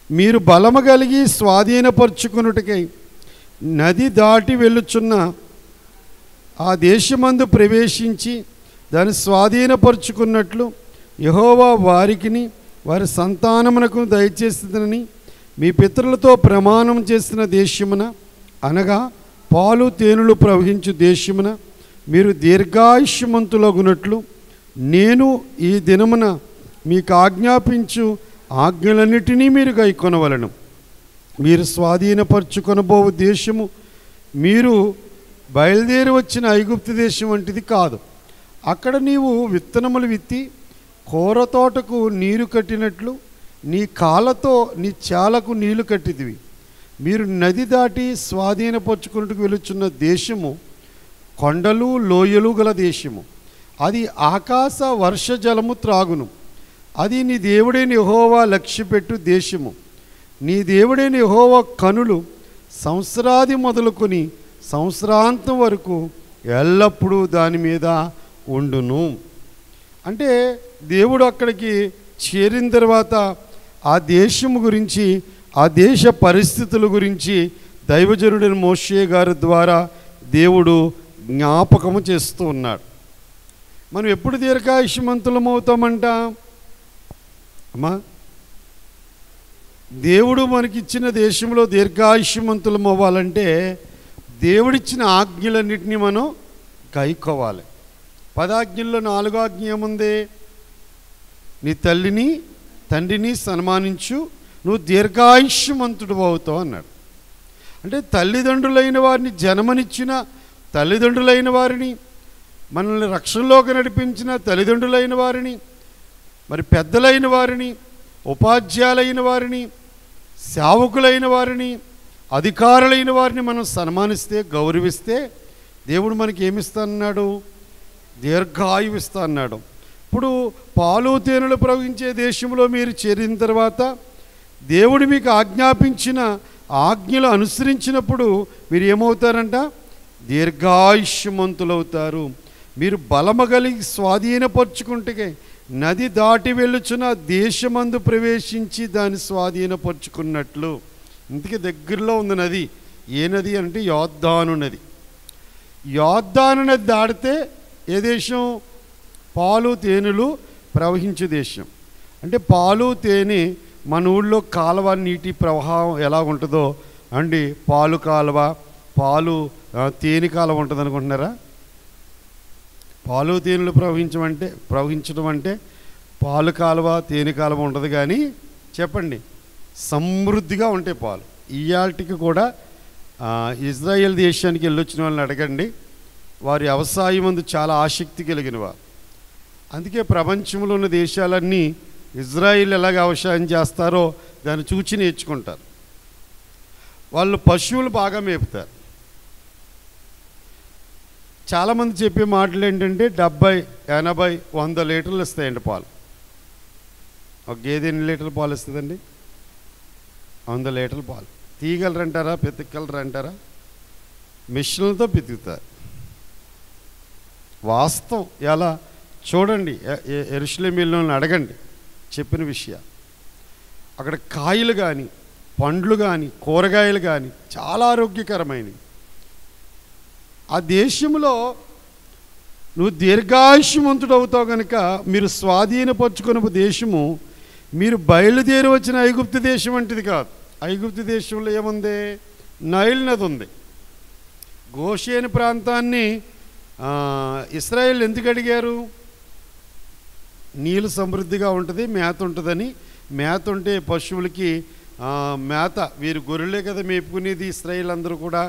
మీరు బలము కలిగి స్వాధీనపరుచుకున్నట్టుకై నది దాటి వెళ్ళుచున్న ఆ దేశమందు ప్రవేశించి దాన్ని స్వాధీనపరుచుకున్నట్లు యెహోవా వారికిని వారి సంతానమునకు దయచేస్తుందని మీ పితరులతో ప్రమాణం చేసిన దేశమున, అనగా పాలు తేనెలు ప్రవహించు దేశమున మీరు దీర్ఘాయుష్యమంతులగునట్లు నేను ఈ దినమున మీకు ఆజ్ఞాపించు ఆజ్ఞలన్నిటినీ మీరు గైకొనవలెను. మీరు స్వాధీనపరుచుకొనబోవు దేశము మీరు బయలుదేరి వచ్చిన ఐగుప్తు దేశం వంటిది కాదు. అక్కడ నీవు విత్తనములు విత్తి కూర తోటకు నీరు కట్టినట్లు నీ కాళ్ళతో నీ చాలకు నీళ్లు కట్టిదివి. మీరు నది దాటి స్వాధీనపరుచుకున్నట్టుకు వెలుచున్న దేశము కొండలు లోయలు గల దేశము. అది ఆకాశ వర్ష జలము త్రాగును. అది నీ దేవుడైన యెహోవా లక్ష్యపెట్టు దేశము. నీ దేవుడైన యెహోవా కనులు సంవత్సరాది మొదలుకొని సంవత్సరాంతం వరకు ఎల్లప్పుడూ దాని మీద ఉండును. అంటే దేవుడు అక్కడికి చేరిన తర్వాత ఆ దేశము గురించి, ఆ దేశ పరిస్థితుల గురించి దైవజనుడైన మోషే గారి ద్వారా దేవుడు జ్ఞాపకము చేస్తూ ఉన్నాడు. మనం ఎప్పుడు దీర్ఘాయుష్మంతులం అవుతామంట అమ్మా? దేవుడు మనకిచ్చిన దేశంలో దీర్ఘాయుష్మంతులం అవ్వాలంటే దేవుడిచ్చిన ఆజ్ఞలన్నింటినీ మనం గైకోవాలి. 10 ఆజ్ఞల్లో 4వ ఆజ్ఞ ఏముంది? నీ తల్లిని తండ్రిని సన్మానించు, నువ్వు దీర్ఘాయుష్మంతుడు అవుతావు అన్నాడు. అంటే తల్లిదండ్రులైన వారిని, జన్మనిచ్చిన తల్లిదండ్రులైన వారిని, మనల్ని రక్షణలోకి నడిపించిన తల్లిదండ్రులైన వారిని, మరి పెద్దలైన వారిని, ఉపాధ్యాయులైన వారిని, సేవకులైన వారిని, అధికారులైన వారిని మనం సన్మానిస్తే, గౌరవిస్తే దేవుడు మనకి ఏమిస్తానన్నాడు? దీర్ఘాయువు ఇస్తా అన్నాడు. ఇప్పుడు పాలు తేనెలు ప్రవహించే దేశంలో మీరు చేరిన తర్వాత దేవుడు మీకు ఆజ్ఞాపించిన ఆజ్ఞలు అనుసరించినప్పుడు మీరు ఏమవుతారంట? దీర్ఘాయుష్మంతులవుతారు. మీరు బలము కలిగి స్వాధీనపరుచుకుంటే నది దాటి వెళ్ళుచున్న దేశమందు ప్రవేశించి దాన్ని స్వాధీనపరుచుకున్నట్లు. ఇంతకీ దగ్గరలో ఉంది నది. ఏ నది అంటే యోర్దాను నది. యోర్దాను నది దాటితే ఏ దేశం? పాలు తేనెలు ప్రవహించే దేశం. అంటే పాలు తేనె మన ఊళ్ళో కాలువ నీటి ప్రవాహం ఎలా ఉంటుందో అండి, పాలు కాలువ, పాలు తేనె కాలువ ఉంటుంది అనుకుంటున్నారా? పాలు తేనెలు ప్రవహించడం అంటే పాలు కాలువ తేనె కాలువ ఉంటుంది. కానీ చెప్పండి, సమృద్ధిగా ఉంటాయి పాలు. ఇయాల్టికి కూడా ఇజ్రాయెల్ దేశానికి వెళ్ళొచ్చిన వాళ్ళని అడగండి, వారి వ్యవసాయం ముందు చాలా ఆసక్తి కలిగిన వారు. అందుకే ప్రపంచంలో ఉన్న దేశాలన్నీ ఇజ్రాయిల్ ఎలాగ వ్యవసాయం చేస్తారో దాన్ని చూచి నేర్చుకుంటారు. వాళ్ళు పశువులు బాగా మేపుతారు. చాలామంది చెప్పే మాటలు ఏంటంటే 70, 80, 100 లీటర్లు ఇస్తాయండి పాలు. ఒక గేదె ఎన్ని లీటర్ల పాలు ఇస్తుందండి? 100 లీటర్ల పాలు. తీయగలరంటారా? పితకగలరంటారా? మిషన్లతో పితుకుతారు. వాస్తవం. ఎలా చూడండి, యెరూషలేములో అడగండి చెప్పిన విషయం. అక్కడ కాయలు కానీ, పండ్లు కానీ, కూరగాయలు కానీ చాలా ఆరోగ్యకరమైనవి. ఆ దేశంలో నువ్వు దీర్ఘాయుష్మంతుడు అవుతావు కనుక మీరు స్వాధీనపరుచుకున్న దేశము మీరు బయలుదేరి వచ్చిన ఐగుప్తు దేశం వంటిది కాదు. ఐగుప్తు దేశంలో ఏముంది? నైల్ నది ఉంది. గోషేను ప్రాంతాన్ని ఇశ్రాయేలు ఎందుకు అడిగారు? నీళ్ళు సమృద్ధిగా ఉంటుంది, మేత ఉంటుందని. మేత ఉంటే పశువులకి మేత, వీరు గొర్రెలే కదా మేపుకునేది ఇశ్రాయేలు అందరూ కూడా.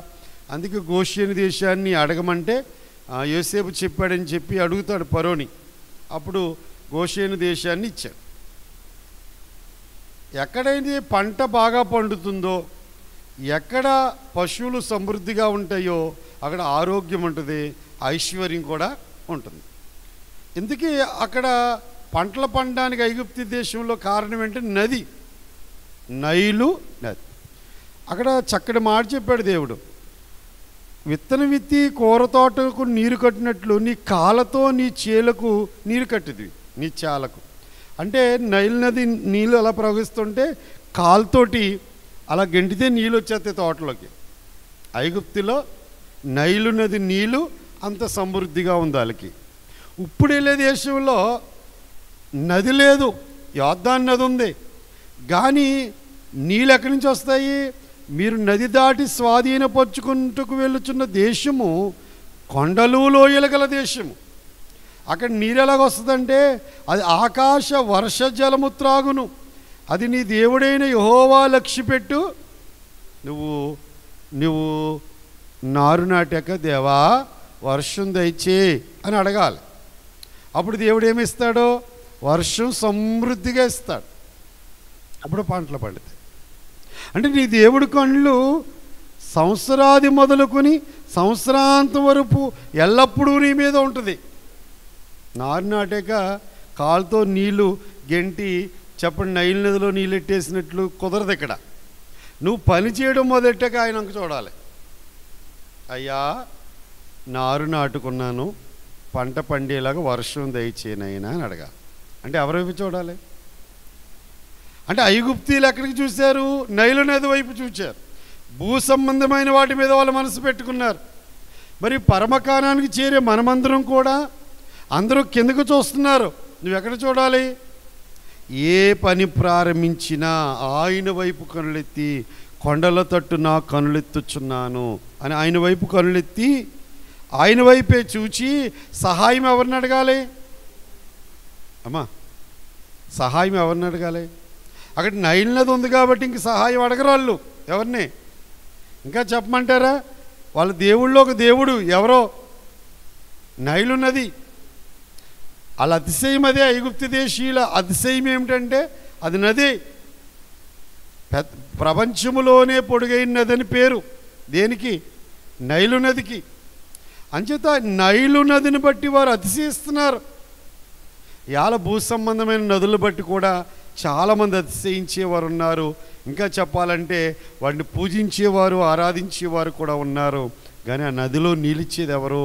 అందుకే గోషేను దేశాన్ని అడగమంటే యోసేపు చెప్పాడని చెప్పి అడుగుతాడు ఫరోని. అప్పుడు గోషేను దేశాన్ని ఇచ్చాడు. ఎక్కడైతే పంట బాగా పండుతుందో, ఎక్కడ పశువులు సమృద్ధిగా ఉంటాయో అక్కడ ఆరోగ్యం ఉంటుంది, ఐశ్వర్యం కూడా ఉంటుంది. ఇందుకే అక్కడ పంటలు పండడానికి ఐగుప్తు దేశంలో కారణం ఏంటంటే నది, నైలు నది. అక్కడ చక్కటి మాట చెప్పాడు దేవుడు, విత్తనం విత్తి కూర తోటకు నీరు కట్టినట్లు నీ కాళ్ళతో నీ చేలకు నీరు కట్టిది, నీ చాలకు. అంటే నైలు నది నీళ్ళు అలా ప్రవహిస్తుంటే కాలుతోటి అలా గెంటితే నీళ్ళు వచ్చేస్తాయి తోటలోకి. ఐగుప్తులో నైలు నది నీళ్ళు అంత సమృద్ధిగా ఉంది వాళ్ళకి. ఇప్పుడు వెళ్ళే దేశంలో నది లేదు, యోర్దాను నది ఉంది, కానీ నీళ్ళు ఎక్కడి నుంచి వస్తాయి? మీరు నది దాటి స్వాధీనపరుచుకుంటూ వెళ్ళుచున్న దేశము కొండలు లోయలు గల దేశము. అక్కడ నీరు ఎలాగొస్తుందంటే అది ఆకాశ వర్ష జలము త్రాగును. అది నీ దేవుడైన యెహోవా లక్ష్యపెట్టు. నువ్వు నారు నాటాక దేవా వర్షం దయచే అని అడగాలి. అప్పుడు దేవుడు ఏమిస్తాడో వర్షం సమృద్ధిగా ఇస్తాడు. అప్పుడు పంటలు పండుతాయి. అంటే నీ దేవుడి కళ్ళు సంవత్సరాది మొదలుకొని సంవత్సరాంతం వరకు ఎల్లప్పుడూ నీ మీద ఉంటుంది. నారు నాటాక కాలుతో నీళ్ళు గెంటి చెప్పండి నైలు నదిలో నీళ్ళు ఎట్టేసినట్లు కుదరదు. ఇక్కడ నువ్వు పని చేయడం మొదలెట్టాక ఆయన అంక చూడాలి. అయ్యా నారు నాటుకున్నాను, పంట పండేలాగా వర్షం దయచేనైనా అని అడగాలి. అంటే ఎవరైపు చూడాలి? అంటే ఐగుప్తీలు ఎక్కడికి చూశారు? నైలు నది వైపు చూశారు. భూ సంబంధమైన వాటి మీద వాళ్ళు మనసు పెట్టుకున్నారు. మరి పరమకానానికి చేరే మనమందరం కూడా అందరూ కిందకు చూస్తున్నారు. నువ్వెక్కడ చూడాలి? ఏ పని ప్రారంభించినా ఆయన వైపు కనులెత్తి కొండల తట్టు నా కనులెత్తుచున్నాను అని ఆయన వైపు కనులెత్తి ఆయన వైపే చూచి సహాయం ఎవరిని అడగాలి? అమ్మా సహాయం ఎవరిని అడగాలి? అక్కడ నైలు నది ఉంది కాబట్టి ఇంక సహాయం అడగరాళ్ళు ఎవరిని. ఇంకా చెప్పమంటారా? వాళ్ళ దేవుళ్ళు ఒక దేవుడు ఎవరో నైలు నది. వాళ్ళ అతిశయం అదే. ఐగుప్తు దేశీయుల అతిశయం ఏమిటంటే అది నది. ప్రపంచములోనే పొడుగైన నది అని పేరు దేనికి? నైలు నదికి. అంచేత నైలు నదిని బట్టి వారు అతిశయిస్తున్నారు. ఇవాళ భూ సంబంధమైన నదులు బట్టి కూడా చాలామంది అతిశయించేవారు ఉన్నారు. ఇంకా చెప్పాలంటే వాటిని పూజించేవారు ఆరాధించేవారు కూడా ఉన్నారు. కానీ ఆ నదిలో నిలిచేది ఎవరు?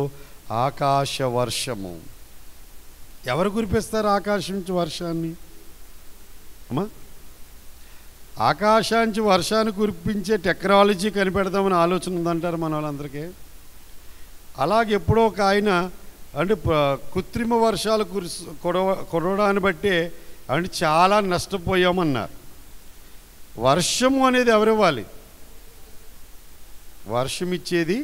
ఆకాశ వర్షము. ఎవరు కురిపిస్తారు ఆకాశం నుంచి వర్షాన్ని? అమ్మా ఆకాశానికి వర్షాన్ని కురిపించే టెక్నాలజీ కనిపెడదామని ఆలోచన ఉందంటారు మన వాళ్ళందరికీ. అలాగే ఎప్పుడో ఒక ఆయన అంటే కృత్రిమ వర్షాలు కురవడాన్ని బట్టే అంటే చాలా నష్టపోయామన్నారు. వర్షము అనేది ఎవరివ్వాలి? వర్షం ఇచ్చేది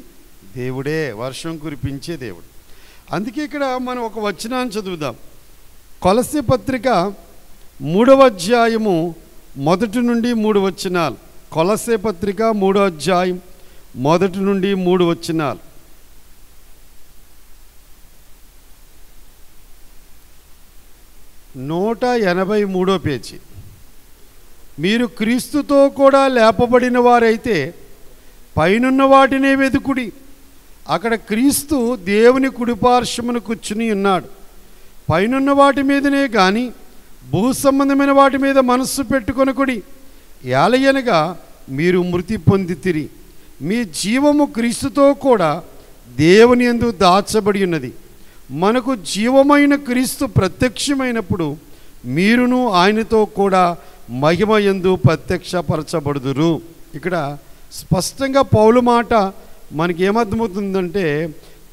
దేవుడే, వర్షం కురిపించే దేవుడు. అందుకే ఇక్కడ మనం ఒక వచనాన్ని చదువుదాం. కొలస్సీ పత్రిక 3వ అధ్యాయము 1 నుండి 3 వచనాలు. కొలస్సీ పత్రిక 3వ అధ్యాయం 1 నుండి 3 వచనాలు. నూట 83వ పేజీ. మీరు క్రీస్తుతో కూడా లేపబడిన వారైతే పైనున్న వాటినే వెతుకుడి, అక్కడ క్రీస్తు దేవుని కుడిపార్శ్వమున కూర్చుని ఉన్నాడు. పైనున్న వాటి మీదనే కానీ భూ సంబంధమైన వాటి మీద మనస్సు పెట్టుకొనకుడి. ఏలయనగా మీరు మృతి పొందితిరి, మీ జీవము క్రీస్తుతో కూడా దేవుని యందు దాచబడి ఉన్నది. మనకు జీవమైన క్రీస్తు ప్రత్యక్షమైనప్పుడు మీరును ఆయనతో కూడా మహిమ యందు ప్రత్యక్షపరచబడుదురు. ఇక్కడ స్పష్టంగా పౌలు మాట మనకి ఏమర్థమవుతుందంటే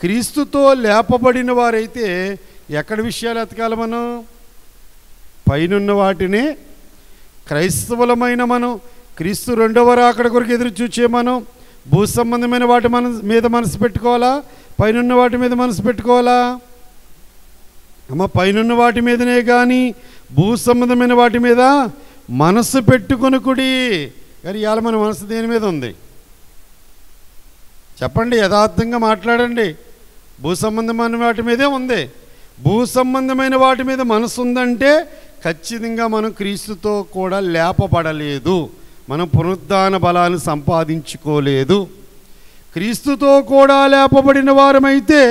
క్రీస్తుతో లేపబడిన వారైతే ఎక్కడ విషయాలు ఎతకాలి? మనం పైనున్న వాటినే. క్రైస్తవులమైన మనం క్రీస్తు రెండవ రాకడ కొరకు ఎదురు చూచే మనం భూ సంబంధమైన వాటి మీద మనసు పెట్టుకోవాలా? పైనున్న వాటి మీద మనసు పెట్టుకోవాలా? అమ్మ పైనున్న వాటి మీదనే కానీ భూ సంబంధమైన వాటి మీద మనసు పెట్టుకొనుకుడి. కానీ ఇవాళ మన మనసు దేని మీద ఉంది చెప్పండి, యథార్థంగా మాట్లాడండి. భూ సంబంధమైన వాటి మీదే ఉంది. భూ సంబంధమైన వాటి మీద మనసు ఉందంటే ఖచ్చితంగా మనం క్రీస్తుతో కూడా లేపబడలేదు, మనం పునరుద్ధాన బలాన్ని సంపాదించుకోలేదు. క్రీస్తుతో కూడా లేపబడిన వారమైతే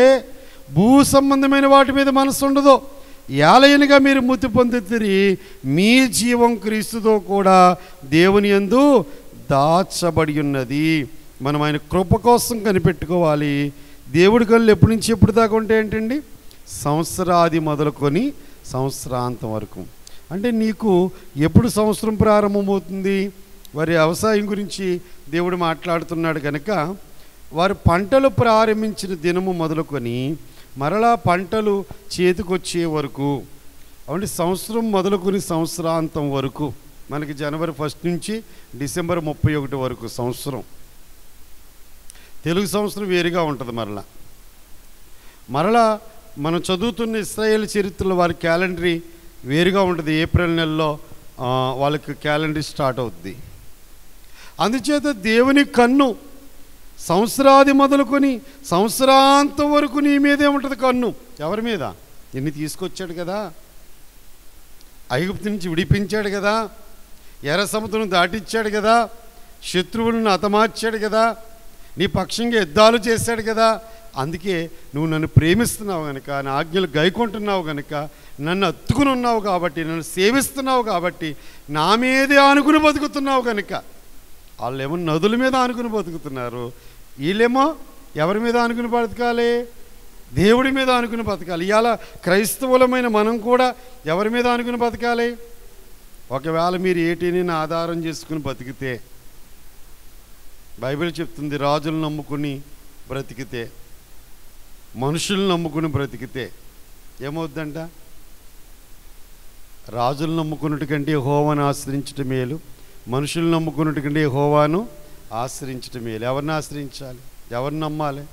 భూ సంబంధమైన వాటి మీద మనసు ఉండదు. ఏలయనగా మీరు మృతి పొందితిరి, మీ జీవం క్రీస్తుతో కూడా దేవుని యందు దాచబడి ఉన్నది. మనం ఆయన కృప కోసం కనిపెట్టుకోవాలి. దేవుడి కళ్ళు ఎప్పటి నుంచి ఎప్పుడు దాకా ఉంటే ఏంటండి, సంవత్సరాది మొదలుకొని సంవత్సరాంతం వరకు. అంటే నీకు ఎప్పుడు సంవత్సరం ప్రారంభమవుతుంది? వారి వ్యవసాయం గురించి దేవుడు మాట్లాడుతున్నాడు కనుక వారు పంటలు ప్రారంభించిన దినము మొదలుకొని మరలా పంటలు చేతికొచ్చే వరకు, అంటే సంవత్సరం మొదలుకొని సంవత్సరాంతం వరకు, మనకి జనవరి 1 నుంచి డిసెంబర్ 31 వరకు సంవత్సరం. తెలుగు సంవత్సరం వేరుగా ఉంటుంది. మరలా మనం చదువుతున్న ఇశ్రాయేల్ చరిత్రలో వారి క్యాలెండరీ వేరుగా ఉంటుంది. ఏప్రిల్ నెలలో వాళ్ళకి క్యాలెండరీ స్టార్ట్ అవుద్ది. అందుచేత దేవుని కన్ను సంవత్సరాది మొదలుకొని సంవత్సరాంతం వరకు నీ మీదే ఉంటుంది కన్ను. ఎవరి మీద? నిన్ను తీసుకొచ్చాడు కదా, ఐగుప్తు నుంచి విడిపించాడు కదా, ఎర్ర సముద్రం దాటిచ్చాడు కదా, శత్రువులను హతమార్చాడు కదా, నీ పక్షంగా యుద్ధాలు చేశాడు కదా. అందుకే నువ్వు నన్ను ప్రేమిస్తున్నావు కనుక, నా ఆజ్ఞలు గైకొంటున్నావు కనుక, నన్ను అత్తుకుని ఉన్నావు కాబట్టి, నన్ను సేవిస్తున్నావు కాబట్టి, నా మీదే ఆనుకుని బతుకుతున్నావు కనుక. వాళ్ళేమో నదుల మీద ఆనుకుని బతుకుతున్నారు, వీళ్ళేమో ఎవరి మీద ఆనుకుని బతకాలి? దేవుడి మీద ఆనుకుని బతకాలి. ఇవాళ క్రైస్తవులమైన మనం కూడా ఎవరి మీద ఆనుకుని బతకాలి? ఒకవేళ మీరు ఏటిని ఆధారం చేసుకుని బతికితే, బైబిల్ చెప్తుంది రాజులను నమ్ముకుని బ్రతికితే, మనుషులను నమ్ముకుని బ్రతికితే ఏమవుద్దంట? రాజులను నమ్ముకున్నట్టు కంటే యెహోవాను ఆశ్రయించటం మేలు, మనుషులను నమ్ముకున్నట్టు కంటే యెహోవాను ఆశ్రయించటం మేలు. ఎవరిని ఆశ్రయించాలి? ఎవరిని నమ్మాలి?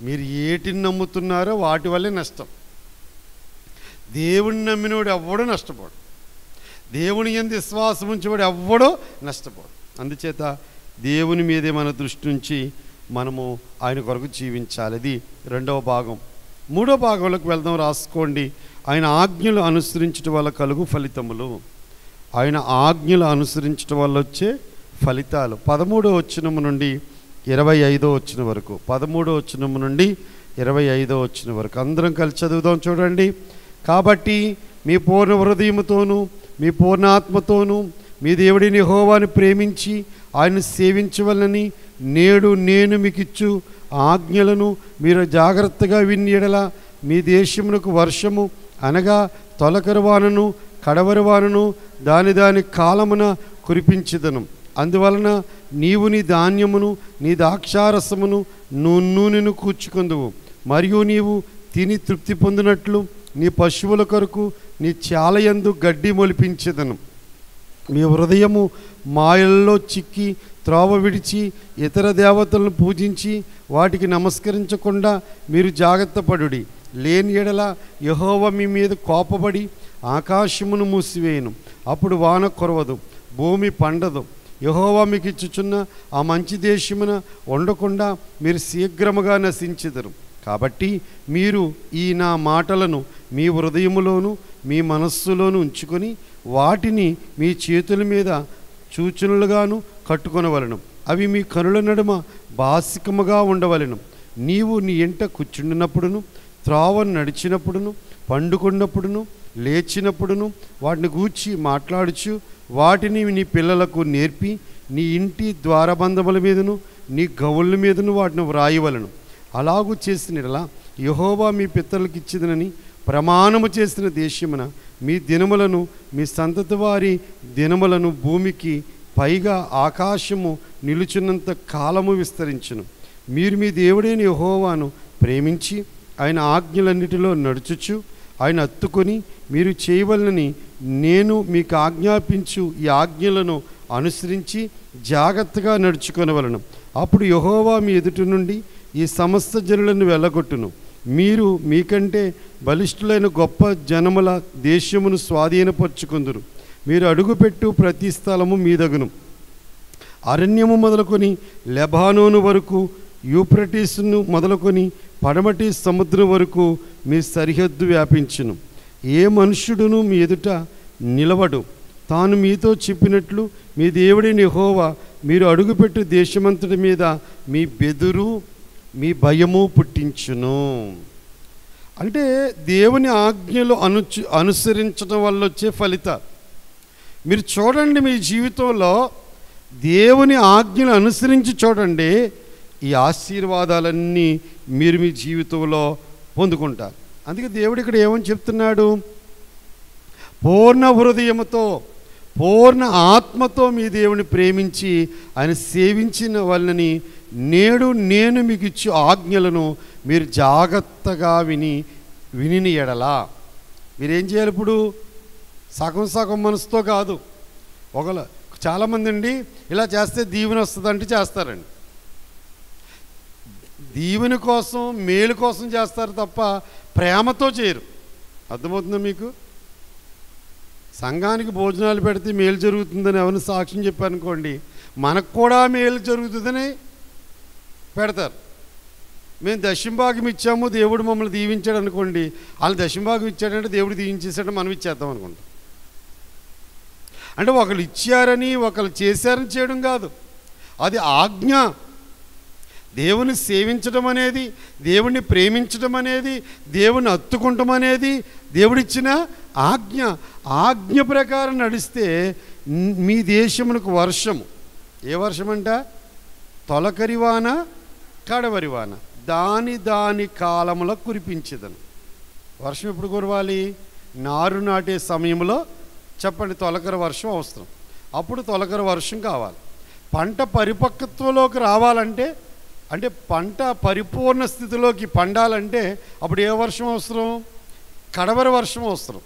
మీరు ఏటిని నమ్ముతున్నారో వాటి వల్లే నష్టం. దేవుని నమ్మినోడు ఎవ్వడూ నష్టపోడు, దేవుని యందు విశ్వాసం ఉంచేవాడు ఎవ్వడో నష్టపోడు. అందుచేత దేవుని మీదే మన దృష్టి నుంచి మనము ఆయన కొరకు జీవించాలి. అది 2వ భాగం. 3వ భాగంలోకి వెళ్దాం, రాసుకోండి. ఆయన ఆజ్ఞలు అనుసరించడం వల్ల కలుగు ఫలితములు. ఆయన ఆజ్ఞలు అనుసరించడం వల్ల వచ్చే ఫలితాలు. 13వ వచనము నుండి 25వ వచనం వరకు, 13వ వచనము నుండి 25వ వచనం వరకు అందరం కలిసి చదువుదాం. చూడండి. కాబట్టి మీ పూర్ణ హృదయముతోనూ మీ పూర్ణాత్మతోనూ మీ దేవుడిని యెహోవాను ప్రేమించి ఆయన సేవించవలనని నేడు నేను మీకు ఇచ్చు ఆజ్ఞలను మీరు జాగ్రత్తగా విని ఎడల మీ దేశమునకు వర్షము అనగా తొలకరి వానను కడవరి వానను దాని కాలమున కురిపించెదను. అందువలన నీవు నీ ధాన్యమును నీ ద్రాక్షారసమును నూనెను కూర్చుకొందువు. మరియు నీవు తిని తృప్తి పొందినట్లు నీ పశువుల కొరకు నీ చాలయందు గడ్డి మొలిపించెదను. మీ హృదయము మాయల్లో చిక్కి త్రోవ విడిచి ఇతర దేవతలను పూజించి వాటికి నమస్కరించకుండా మీరు జాగ్రత్త పడుడి. లేని ఎడల యెహోవా మీ మీద కోపపడి ఆకాశమును మూసివేయను, అప్పుడు వాన కురవదు, భూమి పండదు. యెహోవా మీకు ఇచ్చుచున్న ఆ మంచి దేశమున ఉండకుండా మీరు శీఘ్రముగా నశించెదరు. కాబట్టి మీరు ఈ నా మాటలను మీ హృదయములోను మీ మనస్సులోను ఉంచుకొని వాటిని మీ చేతుల మీద సూచనలుగాను కట్టుకొనవలెను. అవి మీ కనుల నడుమ బాసికముగా ఉండవలెను. నీవు నీ ఇంట కూర్చుండినప్పుడును, త్రోవను నడిచినప్పుడును, పండుకున్నప్పుడును, లేచినప్పుడును వాటిని గూర్చి మాట్లాడుచు వాటిని నీ పిల్లలకు నేర్పి నీ ఇంటి ద్వారబంధముల మీదను నీ గవుల మీదను వాటిని వ్రాయవలను. అలాగూ చేసినలా యెహోవా మీ పితరులకు ఇచ్చిదనని ప్రమాణము చేసిన దేశమున మీ దినములను మీ సంతతి వారి దినములను భూమికి పైగా ఆకాశము నిలుచున్నంత కాలము విస్తరించును. మీరు మీ దేవుడైన యెహోవాను ప్రేమించి ఆయన ఆజ్ఞలన్నిటిలో నడుచుచు ఆయన హత్తుకొని మీరు చేయవలనని నేను మీకు ఆజ్ఞాపించు ఈ ఆజ్ఞలను అనుసరించి జాగ్రత్తగా నడుచుకొనవలను. అప్పుడు యెహోవా మీ ఎదుటి నుండి ఈ సమస్త జనులను వెళ్ళగొట్టును. మీరు మీకంటే బలిష్ఠులైన గొప్ప జనముల దేశమును స్వాధీనపరుచుకుందురు. మీరు అడుగుపెట్టు ప్రతి స్థలము మీదగును. అరణ్యము మొదలుకొని లెబానోను వరకు, యూఫ్రటీసును మొదలుకొని పడమటి సముద్రం వరకు మీ సరిహద్దు వ్యాపించును. ఏ మనుష్యుడును మీ ఎదుట నిలవడు. తాను మీతో చెప్పినట్లు మీ దేవుడైన యెహోవా మీరు అడుగుపెట్టు దేశమంతటి మీద మీ బెదురు మీ భయము పుట్టించును. అంటే దేవుని ఆజ్ఞలు అనుసరించడం వల్ల వచ్చే ఫలితాలు మీరు చూడండి. మీ జీవితంలో దేవుని ఆజ్ఞలు అనుసరించి చూడండి, ఈ ఆశీర్వాదాలన్నీ మీరు మీ జీవితంలో పొందుకుంటారు. అందుకే దేవుడు ఇక్కడ ఏమని చెప్తున్నాడు? పూర్ణ హృదయముతో పూర్ణ ఆత్మతో మీ దేవుని ప్రేమించి ఆయన సేవించిన వాళ్ళని నేడు నేను మీకు ఇచ్చే ఆజ్ఞలను మీరు జాగ్రత్తగా విని ఎడలా మీరేం చేయాలి? ఇప్పుడు సగం సగం మనసుతో కాదు. చాలామంది అండి ఇలా చేస్తే దీవెన వస్తుందంటే చేస్తారండి. దీవెన కోసం మేలు కోసం చేస్తారు తప్ప ప్రేమతో చేయరు. అర్థమవుతుందా మీకు? సంఘానికి భోజనాలు పెడితే మేలు జరుగుతుందని ఎవరిని సాక్ష్యం చెప్పారనుకోండి, మనకు కూడా మేలు జరుగుతుందని పెడతారు. మేము దశంభాగం ఇచ్చాము, దేవుడు మమ్మల్ని దీవించాడు అనుకోండి, వాళ్ళు దశంభాగం ఇచ్చాడంటే దేవుడు దీవించేసాడు, మనం ఇచ్చేద్దాం అనుకుంటాం. అంటే ఒకళ్ళు ఇచ్చారని ఒకళ్ళు చేశారని చేయడం కాదు, అది ఆజ్ఞ. దేవుని సేవించడం అనేది, దేవుణ్ణి ప్రేమించడం అనేది, దేవుని హత్తుకుంటం అనేది దేవుడిచ్చిన ఆజ్ఞ. ఆజ్ఞ ప్రకారం నడిస్తే మీ దేశమునకు వర్షము, ఏ వర్షం అంట? తొలకరివాన కడవరివాన దాని కాలంలో కురిపించేదను. వర్షం ఎప్పుడు కురవాలి? నారు నాటే సమయంలో చెప్పండి. తొలకరి వర్షం అవసరం. అప్పుడు తొలకరి వర్షం కావాలి. పంట పరిపక్వత్వంలోకి రావాలంటే, అంటే పంట పరిపూర్ణ స్థితిలోకి పండాలంటే అప్పుడు ఏ వర్షం అవసరం? కడవరి వర్షం అవసరం.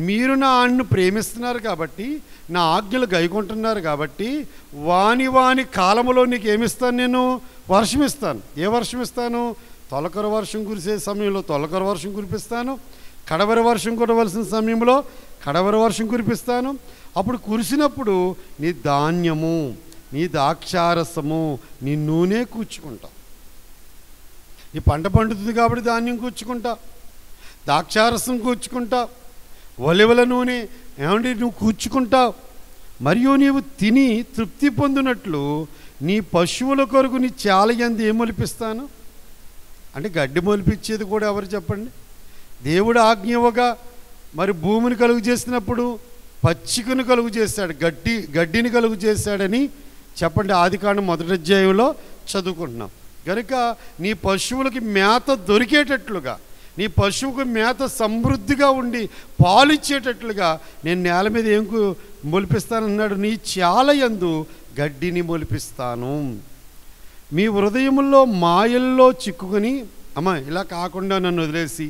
మీరు నా ఆజ్ఞను ప్రేమిస్తున్నారు కాబట్టి, నా ఆజ్ఞలు గైకొంటున్నారు కాబట్టి, వాని కాలములో నీకు ఏమిస్తాను? నేను వర్షం ఇస్తాను. ఏ వర్షం ఇస్తాను? తొలకరి వర్షం కురిసే సమయంలో తొలకరి వర్షం కురిపిస్తాను. కడవరి వర్షం కురవలసిన సమయంలో కడవరి వర్షం కురిపిస్తాను. అప్పుడు కురిసినప్పుడు నీ ధాన్యము, నీ ద్రాక్షారసము, నీ నూనె కూర్చుకుంటావు. నీ పంట పండుతుంది కాబట్టి ధాన్యం కూర్చుకుంటా, ద్రాక్షారసం కూర్చుకుంటా, ఒలివల నూనె ఏమండి నువ్వు కూర్చుకుంటావు. మరియు నీవు తిని తృప్తి పొందినట్లు నీ పశువుల కొరకు నీ చాలయందు ఏం మొలిపిస్తాను? అంటే గడ్డి మొలిపించేది కూడా ఎవరు చెప్పండి? దేవుడు ఆజ్ఞ ఇవ్వగా మరి భూమిని కలుగు చేసినప్పుడు పచ్చికను కలుగు చేశాడు, గడ్డిని కలుగు చేశాడని చెప్పండి. ఆదికాండం 1వ అధ్యాయంలో చదువుకుంటున్నాం. కనుక నీ పశువులకి మేత దొరికేటట్లుగా, నీ పశువుకు మేత సమృద్ధిగా ఉండి పాలిచ్చేటట్లుగా నేను నేల మీద ఏం మొలిపిస్తానన్నాడు? నీ చాలయందు గడ్డిని మొలిపిస్తాను. మీ హృదయముల్లో మాయల్లో చిక్కుకొని, అమ్మ ఇలా కాకుండా నన్ను వదిలేసి,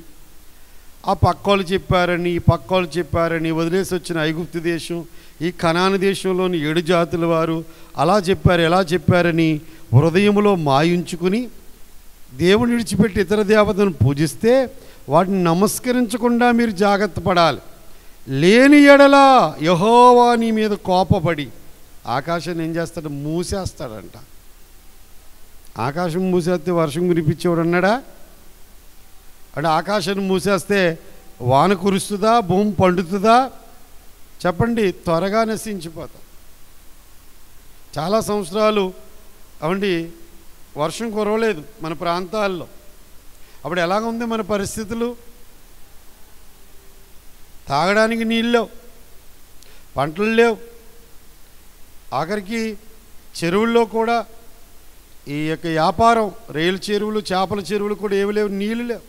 ఆ పక్కోళ్ళు చెప్పారని ఈ పక్కోళ్ళు చెప్పారని వదిలేసి వచ్చిన ఐగుప్తు దేశం, ఈ కనాను దేశంలోని 7 జాతుల వారు అలా చెప్పారు ఎలా చెప్పారని హృదయములో మాయించుకుని దేవుని విడిచిపెట్టి ఇతర దేవతలను పూజిస్తే వాటిని నమస్కరించకుండా మీరు జాగ్రత్త పడాలి. లేని ఎడల యెహోవా నీ మీద కోపపడి ఆకాశాన్ని ఏం చేస్తాడు? మూసేస్తాడంట. ఆకాశం మూసేస్తే వర్షం కురిపించేవాడు అన్నాడా? అంటే ఆకాశాన్ని మూసేస్తే వాన కురుస్తుందా? భూమి పండుతుందా? చెప్పండి. త్వరగా నశించిపోతాం. చాలా సంవత్సరాలు అవండి వర్షం కురవలేదు మన ప్రాంతాల్లో. అప్పుడు ఎలాగ ఉంది మన పరిస్థితులు? తాగడానికి నీళ్ళు లేవు, పంటలు లేవు, ఆఖరికి చెరువుల్లో కూడా ఈ యొక్క వ్యాపారం, రైలు చెరువులు, చేపల చెరువులు కూడా ఏమి లేవు, నీళ్ళు లేవు.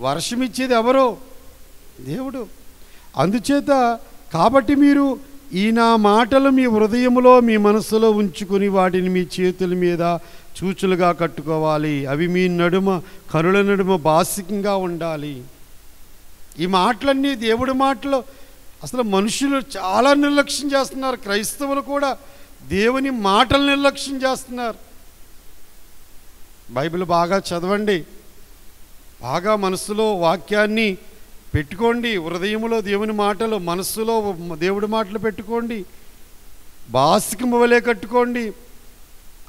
వర్షం ఇచ్చేది ఎవరో? దేవుడు. అందుచేత కాబట్టి మీరు ఈ నా మాటలు మీ హృదయములో మీ మనసులో ఉంచుకొని వాటిని మీ చేతుల మీద చూచులుగా కట్టుకోవాలి. అవి మీ నడుమ కనుల నడుమ బాసికంగా ఉండాలి. ఈ మాటలన్నీ దేవుడి మాటలు. అసలు మనుషులు చాలా నిర్లక్ష్యం చేస్తున్నారు. క్రైస్తవులు కూడా దేవుని మాటలు నిర్లక్ష్యం చేస్తున్నారు. బైబిల్ బాగా చదవండి, బాగా మనసులో వాక్యాన్ని పెట్టుకోండి. హృదయంలో దేవుని మాటలు, మనస్సులో దేవుడి మాటలు పెట్టుకోండి. బాసికం వలె కట్టుకోండి.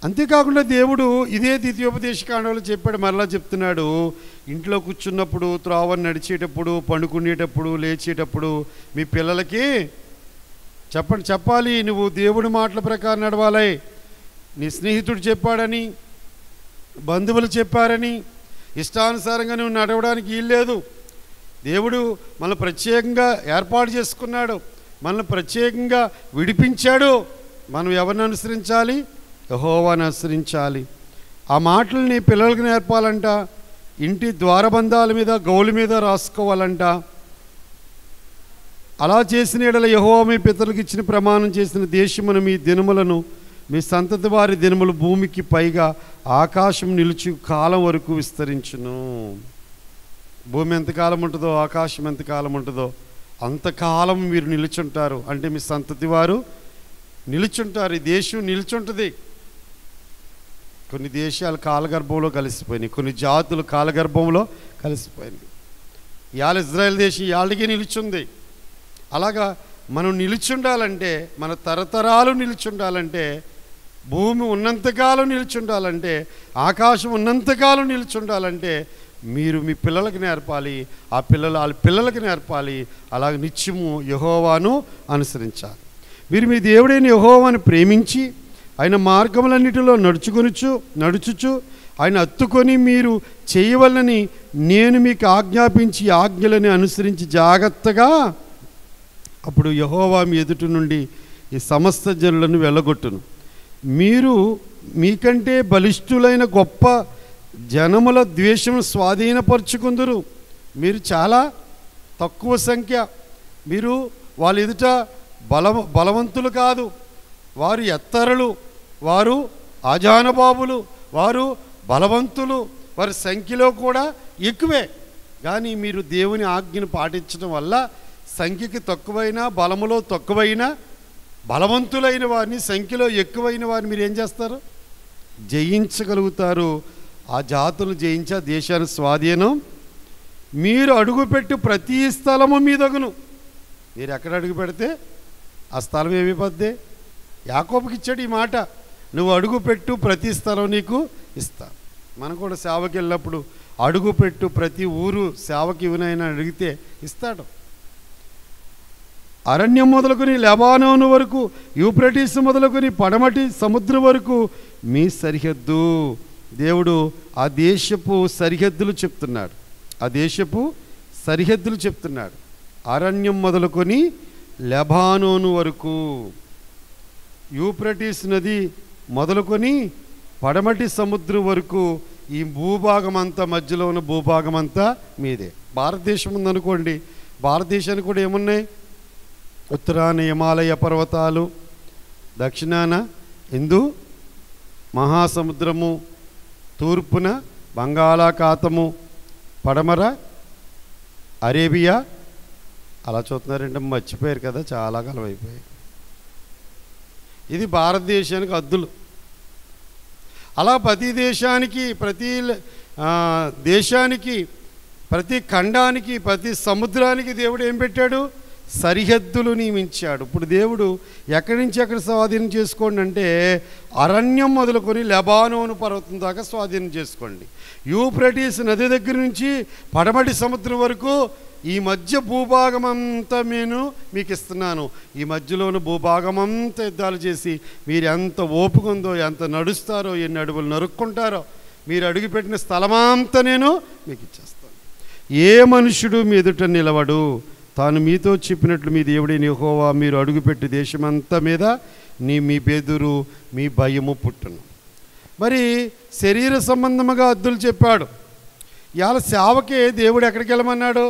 అంతేకాకుండా దేవుడు ఇదే ద్వితీయోపదేశకాండంలో చెప్పాడు, మరలా చెప్తున్నాడు. ఇంట్లో కూర్చున్నప్పుడు, త్రోవను నడిచేటప్పుడు, పండుకునేటప్పుడు, లేచేటప్పుడు మీ పిల్లలకి చెప్పాలి, నువ్వు దేవుడి మాటల ప్రకారం నడవాలి. నీ స్నేహితుడు చెప్పాడని, బంధువులు చెప్పారని ఇష్టానుసారంగా నువ్వు నడవడానికి వీల్లేదు. దేవుడు మనల్ని ప్రత్యేకంగా ఏర్పాటు చేసుకున్నాడు, మనల్ని ప్రత్యేకంగా విడిపించాడు. మనం ఎవరిని అనుసరించాలి? యెహోవాను అనుసరించాలి. ఆ మాటల్ని పిల్లలకు నేర్పాలంట. ఇంటి ద్వారబంధాల మీద, గౌల మీద రాసుకోవాలంట. అలా చేసిన యెడల యెహోవా మీ పితరులకు ఇచ్చిన ప్రమాణం చేసిన దేశమును, మీ దినములను, మీ సంతతి వారి దినములు భూమికి పైగా ఆకాశం నిలిచి కాలం వరకు విస్తరించును. భూమి ఎంతకాలం ఉంటుందో, ఆకాశం ఎంతకాలం ఉంటుందో అంతకాలం మీరు నిలుచుంటారు. అంటే మీ సంతతి వారు నిలుచుంటారు. ఈ దేశం నిలుచుంటుంది. కొన్ని దేశాలు కాలగర్భంలో కలిసిపోయినాయి, కొన్ని జాతులు కాలగర్భంలో కలిసిపోయినాయి. ఇవాళ ఇజ్రాయెల్ దేశం ఇవాళకి నిలుచుంది. అలాగా మనం నిలుచుండాలంటే, మన తరతరాలు నిలుచుండాలంటే, భూమి ఉన్నంతకాలం నిలుచుండాలంటే, ఆకాశం ఉన్నంతకాలం నిలుచుండాలంటే మీరు మీ పిల్లలకి నేర్పాలి, ఆ పిల్లలు వాళ్ళ పిల్లలకి నేర్పాలి. అలాగే నిత్యము యెహోవాను అనుసరించాలి. మీరు మీ దేవుడైన యెహోవాను ప్రేమించి ఆయన మార్గములన్నిటిలో నడుచుచు ఆయన హత్తుకొని మీరు చేయవలనని నేను మీకు ఆజ్ఞాపించి ఆజ్ఞలని అనుసరించి జాగ్రత్తగా, అప్పుడు యెహోవా మీ ఎదుటి నుండి ఈ సమస్త జనులను వెళ్ళగొట్టును. మీరు మీకంటే బలిష్ఠులైన గొప్ప జనముల ద్వేషం స్వాధీనపరుచుకుందరు. మీరు చాలా తక్కువ సంఖ్య. మీరు వాళ్ళ ఎదుట బలవంతులు కాదు. వారు ఎత్తరులు, వారు ఆజానబాబులు, వారు బలవంతులు, వారి సంఖ్యలో కూడా ఎక్కువే. కానీ మీరు దేవుని ఆజ్ఞను పాటించడం వల్ల సంఖ్యకి తక్కువైనా, బలములో తక్కువైనా, బలవంతులైన వారిని, సంఖ్యలో ఎక్కువైన వారిని మీరు ఏం చేస్తారు? జయించగలుగుతారు. ఆ జాతులు జయించి ఆ దేశాన్ని స్వాధీనం మీరు అడుగుపెట్టు ప్రతి స్థలము మీదగును. మీరు ఎక్కడ అడుగు పెడితే ఆ స్థలం ఏమైపోద్ది? యాకోబుకి ఇచ్చాడు ఈ మాట, నువ్వు అడుగుపెట్టు ప్రతి స్థలం నీకు ఇస్తా. మనం కూడా సేవకి వెళ్ళినప్పుడు అడుగుపెట్టు ప్రతి ఊరు సేవకి ఇవనైనా అడిగితే ఇస్తాడు. అరణ్యం మొదలుకొని లెబానోను వరకు, యూఫ్రటీస్ మొదలుకొని పడమటి సముద్రం వరకు మీ సరిహద్దు. దేవుడు ఆ దేశపు సరిహద్దులు చెప్తున్నాడు. ఆ దేశపు సరిహద్దులు చెప్తున్నాడు. అరణ్యం మొదలుకొని లెబానోను వరకు, యూఫ్రటీస్ నది మొదలుకొని పడమటి సముద్రం వరకు ఈ భూభాగం అంతా, మధ్యలో ఉన్న భూభాగం అంతా మీదే. భారతదేశం ఉందనుకోండి, భారతదేశానికి కూడా ఏమున్నాయి? ఉత్తరాన హిమాలయ పర్వతాలు, దక్షిణాన హిందూ మహాసముద్రము, తూర్పున బంగాళాఖాతము, పడమర అరేబియా. అలా చూస్తున్నారంటే మర్చిపోయారు కదా, చాలా కాలం అయిపోయాయి. ఇది భారతదేశానికి హద్దులు. అలా ప్రతి దేశానికి, ప్రతి ఖండానికి, ప్రతి సముద్రానికి దేవుడు ఏం పెట్టాడు? సరిహద్దులు నియమించాడు. ఇప్పుడు దేవుడు ఎక్కడి నుంచి ఎక్కడ స్వాధీనం చేసుకోండి అంటే, అరణ్యం మొదలుకొని లెబానోను పర్వతం దాకా స్వాధీనం చేసుకోండి. యూఫ్రటీస్ నది దగ్గర నుంచి పడమటి సముద్రం వరకు ఈ మధ్య భూభాగం అంతా నేను మీకు ఇస్తున్నాను. ఈ మధ్యలోని భూభాగం అంతా యుద్ధాలు చేసి మీరు ఎంత ఓపిక ఉందో, ఎంత నడుస్తారో, ఎన్ని అడుగులు నరుక్కుంటారో, మీరు అడుగుపెట్టిన స్థలమంతా నేను మీకు ఇచ్చేస్తాను. ఏ మనుషుడు మీ ఎదుట నిలవడు, తాను మీతో చెప్పినట్లు మీ దేవుడైన యెహోవా మీరు అడుగుపెట్టి దేశమంతా మీద మీ బెదురు, మీ భయము పుట్టును. మరి శరీర సంబంధముగా హద్దులు చెప్పాడు. ఇవాళ సేవకే దేవుడు ఎక్కడికి వెళ్ళమన్నాడు?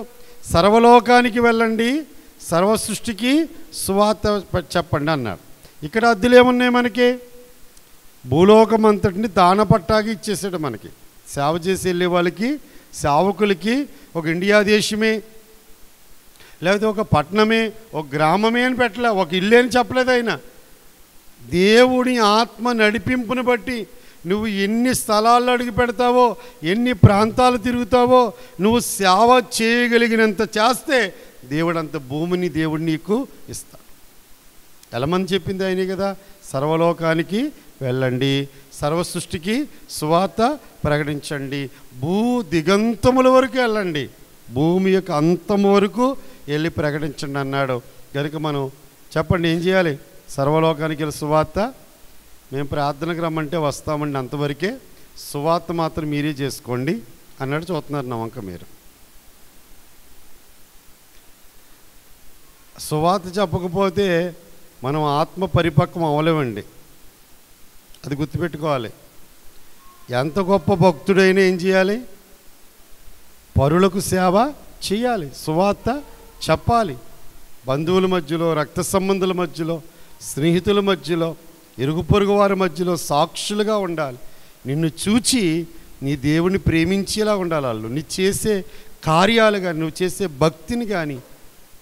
సర్వలోకానికి వెళ్ళండి, సర్వ సృష్టికి సువార్త చెప్పండి అన్నాడు. ఇక్కడ హద్దులు ఏమున్నాయి మనకి? భూలోకం అంతటిని దానపట్టాగా ఇచ్చేసాడు మనకి. సేవ చేసి వెళ్ళే వాళ్ళకి, సేవకులకి ఒక ఇండియా దేశమే, లేకపోతే ఒక పట్టణమే, ఒక గ్రామమే అని పెట్టలే, ఒక ఇల్లు అని చెప్పలేదు. ఆయన దేవుని ఆత్మ నడిపింపుని బట్టి నువ్వు ఎన్ని స్థలాల్లో అడుగు పెడతావో, ఎన్ని ప్రాంతాలు తిరుగుతావో, నువ్వు సేవ చేయగలిగినంత చేస్తే దేవుడు అంత భూమిని దేవుడు నీకు ఇస్తాడు. ఎలమని చెప్పింది ఆయనే కదా, సర్వలోకానికి వెళ్ళండి, సర్వ సృష్టికి సువార్త ప్రకటించండి, భూ దిగంతముల వరకు వెళ్ళండి, భూమి యొక్క అంతం వరకు వెళ్ళి ప్రకటించండి అన్నాడు. కనుక మనం చెప్పండి, ఏం చేయాలి? సర్వలోకానికి వెళ్ళి సువార్త. మేము ప్రార్థనకు రమ్మంటే వస్తామండి, అంతవరకే, సువార్త మాత్రం మీరే చేసుకోండి అన్నాడు. చూస్తున్నారు నమ్మక మీరు. సువార్త చెప్పకపోతే మనం ఆత్మ పరిపక్వం అవ్వలేమండి, అది గుర్తుపెట్టుకోవాలి. ఎంత గొప్ప భక్తుడైనా ఏం చేయాలి? పరులకు సేవ చేయాలి, సువార్త చెప్పాలి. బంధువుల మధ్యలో, రక్త సంబంధుల మధ్యలో, స్నేహితుల మధ్యలో, ఇరుగు పొరుగు వారి మధ్యలో సాక్షులుగా ఉండాలి. నిన్ను చూచి నీ దేవుని ప్రేమించేలా ఉండాలి వాళ్ళు. నీ చేసే కార్యాలు కానీ, నువ్వు చేసే భక్తిని కానీ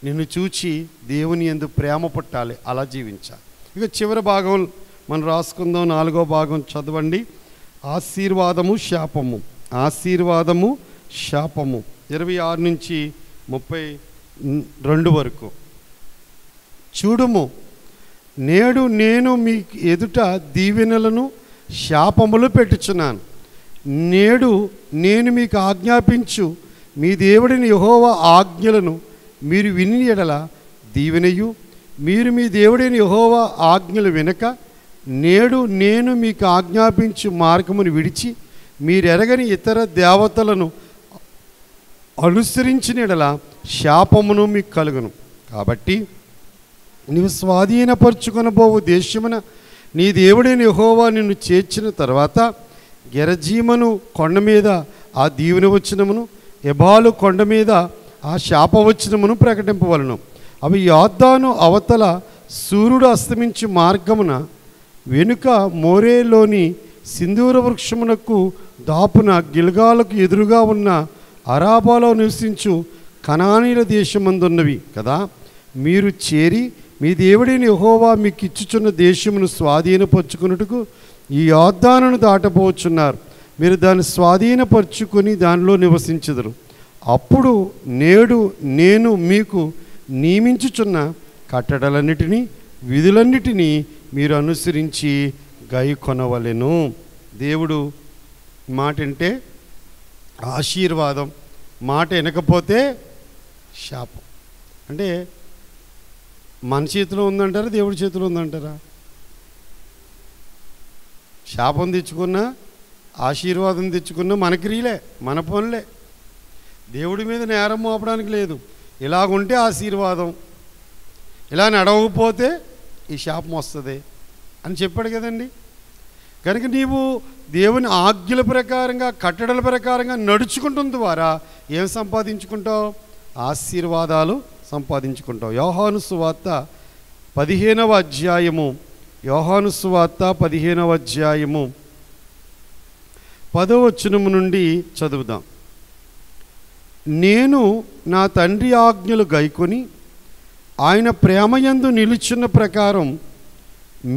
నిన్ను చూచి దేవుని యందు ప్రేమ పుట్టాలి, అలా జీవించాలి. ఇక చివరి భాగం మనం రాసుకుందాం, 4వ భాగం చదవండి. ఆశీర్వాదము శాపము. ఆశీర్వాదము శాపము 26 నుంచి 32 వరకు. చూడుము, నేడు నేను మీ ఎదుట దీవెనలను శాపములు పెట్టుచున్నాను. నేడు నేను మీకు ఆజ్ఞాపించు మీ దేవుడిని యెహోవా ఆజ్ఞలను మీరు విని ఎడల దీవెనయు, మీరు మీ దేవుడిని యెహోవా ఆజ్ఞలు వినక నేడు నేను మీకు ఆజ్ఞాపించు మార్గమును విడిచి మీరెరగని ఇతర దేవతలను అనుసరించిన ఎడల శాపమును మీకు కలుగును. కాబట్టి నీవు స్వాధీనపరుచుకొనబోవు దేశమున నీ దేవుడైన యెహోవా నిన్ను చేర్చిన తర్వాత గెరజీమను కొండ మీద ఆ దీవెన వచనమును, ఎబాలు కొండ మీద ఆ శాపవచనమును ప్రకటింపవలను. అవి యొర్దాను అవతల సూర్యుడు అస్తమించు మార్గమున వెనుక మోరేలోని సింధూర వృక్షమునకు దాపున గిల్గాలకు ఎదురుగా ఉన్న అరాబాలో నివసించు కనానీల దేశమందున్నవి కదా. మీరు చేరి మీ దేవుడైన యెహోవా మీకు ఇచ్చుచున్న దేశమును స్వాధీనపరుచుకున్నట్టుకు ఈ యొర్దానును దాటపోవచ్చున్నారు. మీరు దాన్ని స్వాధీనపరుచుకొని దానిలో నివసించెదరు. అప్పుడు నేడు నేను మీకు నియమించుచున్న కట్టడలన్నిటినీ విధులన్నిటినీ మీరు అనుసరించి గైకొనవలెను. దేవుడు మాట అంటే ఆశీర్వాదం, మాట వినకపోతే శాపం. అంటే మన చేతిలో ఉందంటారా, దేవుడి చేతిలో ఉందంటారా? శాపం తెచ్చుకున్నా, ఆశీర్వాదం తెచ్చుకున్నా మన క్రియలే, మన పనులే. దేవుడి మీద నేరం మోపడానికి లేదు. ఇలాగుంటే ఆశీర్వాదం, ఇలా నడవకపోతే ఈ శాపం వస్తుంది అని చెప్పాడు కదండి. కనుక నీవు దేవుని ఆజ్ఞల ప్రకారంగా, కట్టడల ప్రకారంగా నడుచుకుంటున్న ద్వారా ఏం సంపాదించుకుంటావు? ఆశీర్వాదాలు సంపాదించుకుంటావు. యోహాను సువార్త 15వ అధ్యాయము, యోహాను సువార్త 15వ అధ్యాయము 10వ వచనము నుండి చదువుదాం. నేను నా తండ్రి ఆజ్ఞలు గైకొని ఆయన ప్రేమయందు నిలుచున్న ప్రకారం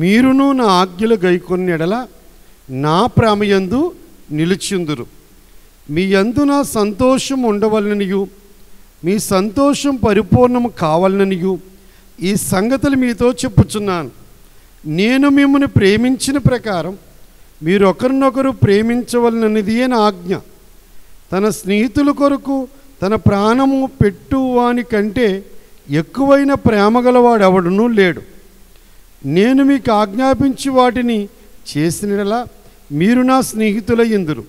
మీరును నా ఆజ్ఞలు గైకొని ఎడల నా ప్రేమయందు నిలుచుందురు. మీ యందు నా సంతోషం ఉండవలననియు మీ సంతోషం పరిపూర్ణము కావాలననియు ఈ సంగతులు మీతో చెప్పుచున్నాను. నేను మిమ్మల్ని ప్రేమించిన ప్రకారం మీరు ఒకరినొకరు ప్రేమించవలననిది నా ఆజ్ఞ. తన స్నేహితుల కొరకు తన ప్రాణము పెట్టువాని కంటే ఎక్కువైన ప్రేమ గలవాడెవడునూ లేడు. నేను మీకు ఆజ్ఞాపించి వాటిని చేసినలా మీరు నా స్నేహితులయ్యుందురు.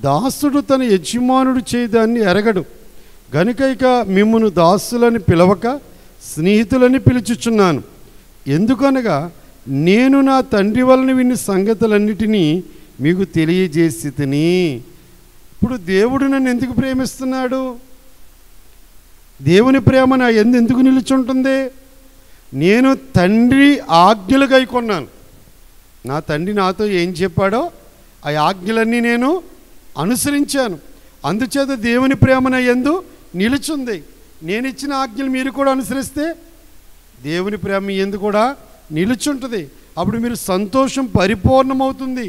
దాసుడు తన యజమానుడు చేయదాన్ని ఎరగడు గనుక ఇక మిమ్మును దాసులని పిలవక స్నేహితులని పిలుచుచున్నాను. ఎందుకనగా నేను నా తండ్రి వలన విన్న సంగతులన్నిటినీ మీకు తెలియజేసి తిని. ఇప్పుడు దేవుడు నన్ను ఎందుకు ప్రేమిస్తున్నాడు? దేవుని ప్రేమ నా ఎందుకు నిలుచుంటుంది? నేను తండ్రి ఆజ్ఞలు గైకొన్నాను. నా తండ్రి నాతో ఏం చెప్పాడో ఆ ఆజ్ఞలన్నీ నేను అనుసరించాను. అందుచేత దేవుని ప్రేమ నా యందు నిలుచుంది. నేను ఇచ్చిన ఆజ్ఞలు మీరు కూడా అనుసరిస్తే దేవుని ప్రేమ మీ యందు కూడా నిలుచుంటుంది. అప్పుడు మీరు సంతోషం పరిపూర్ణమవుతుంది.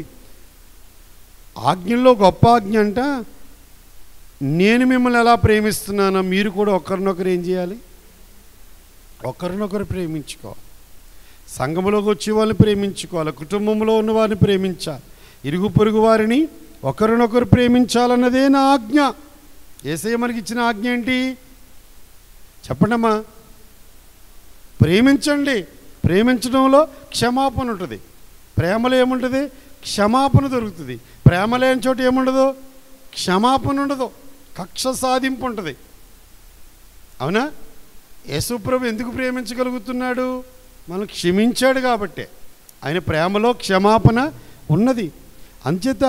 ఆజ్ఞల్లో గొప్ప ఆజ్ఞ అంట, నేను మిమ్మల్ని ఎలా ప్రేమిస్తున్నానో మీరు కూడా ఒకరినొకరు ఏం చేయాలి? ఒకరినొకరు ప్రేమించుకోవాలి. సంఘములోకి వచ్చే వాళ్ళని ప్రేమించుకోవాలి, కుటుంబంలో ఉన్న వారిని ప్రేమించాలి, ఇరుగు పొరుగు వారిని ఒకరినొకరు ప్రేమించాలన్నదే నా ఆజ్ఞ. యేసయ్య మనకి ఇచ్చిన ఆజ్ఞ ఏంటి చెప్పండమ్మా? ప్రేమించండి. ప్రేమించడంలో క్షమాపణ ఉంటుంది. ప్రేమలో ఏముంటుంది? క్షమాపణ దొరుకుతుంది. ప్రేమ లేని చోట ఏముండదు? క్షమాపణ ఉండదు, కక్ష సాధింపు ఉంటుంది. అవునా? యేసుప్రభు ఎందుకు ప్రేమించగలుగుతున్నాడు? మనం క్షమించాడు కాబట్టే. ఆయన ప్రేమలో క్షమాపణ ఉన్నది. అంచేత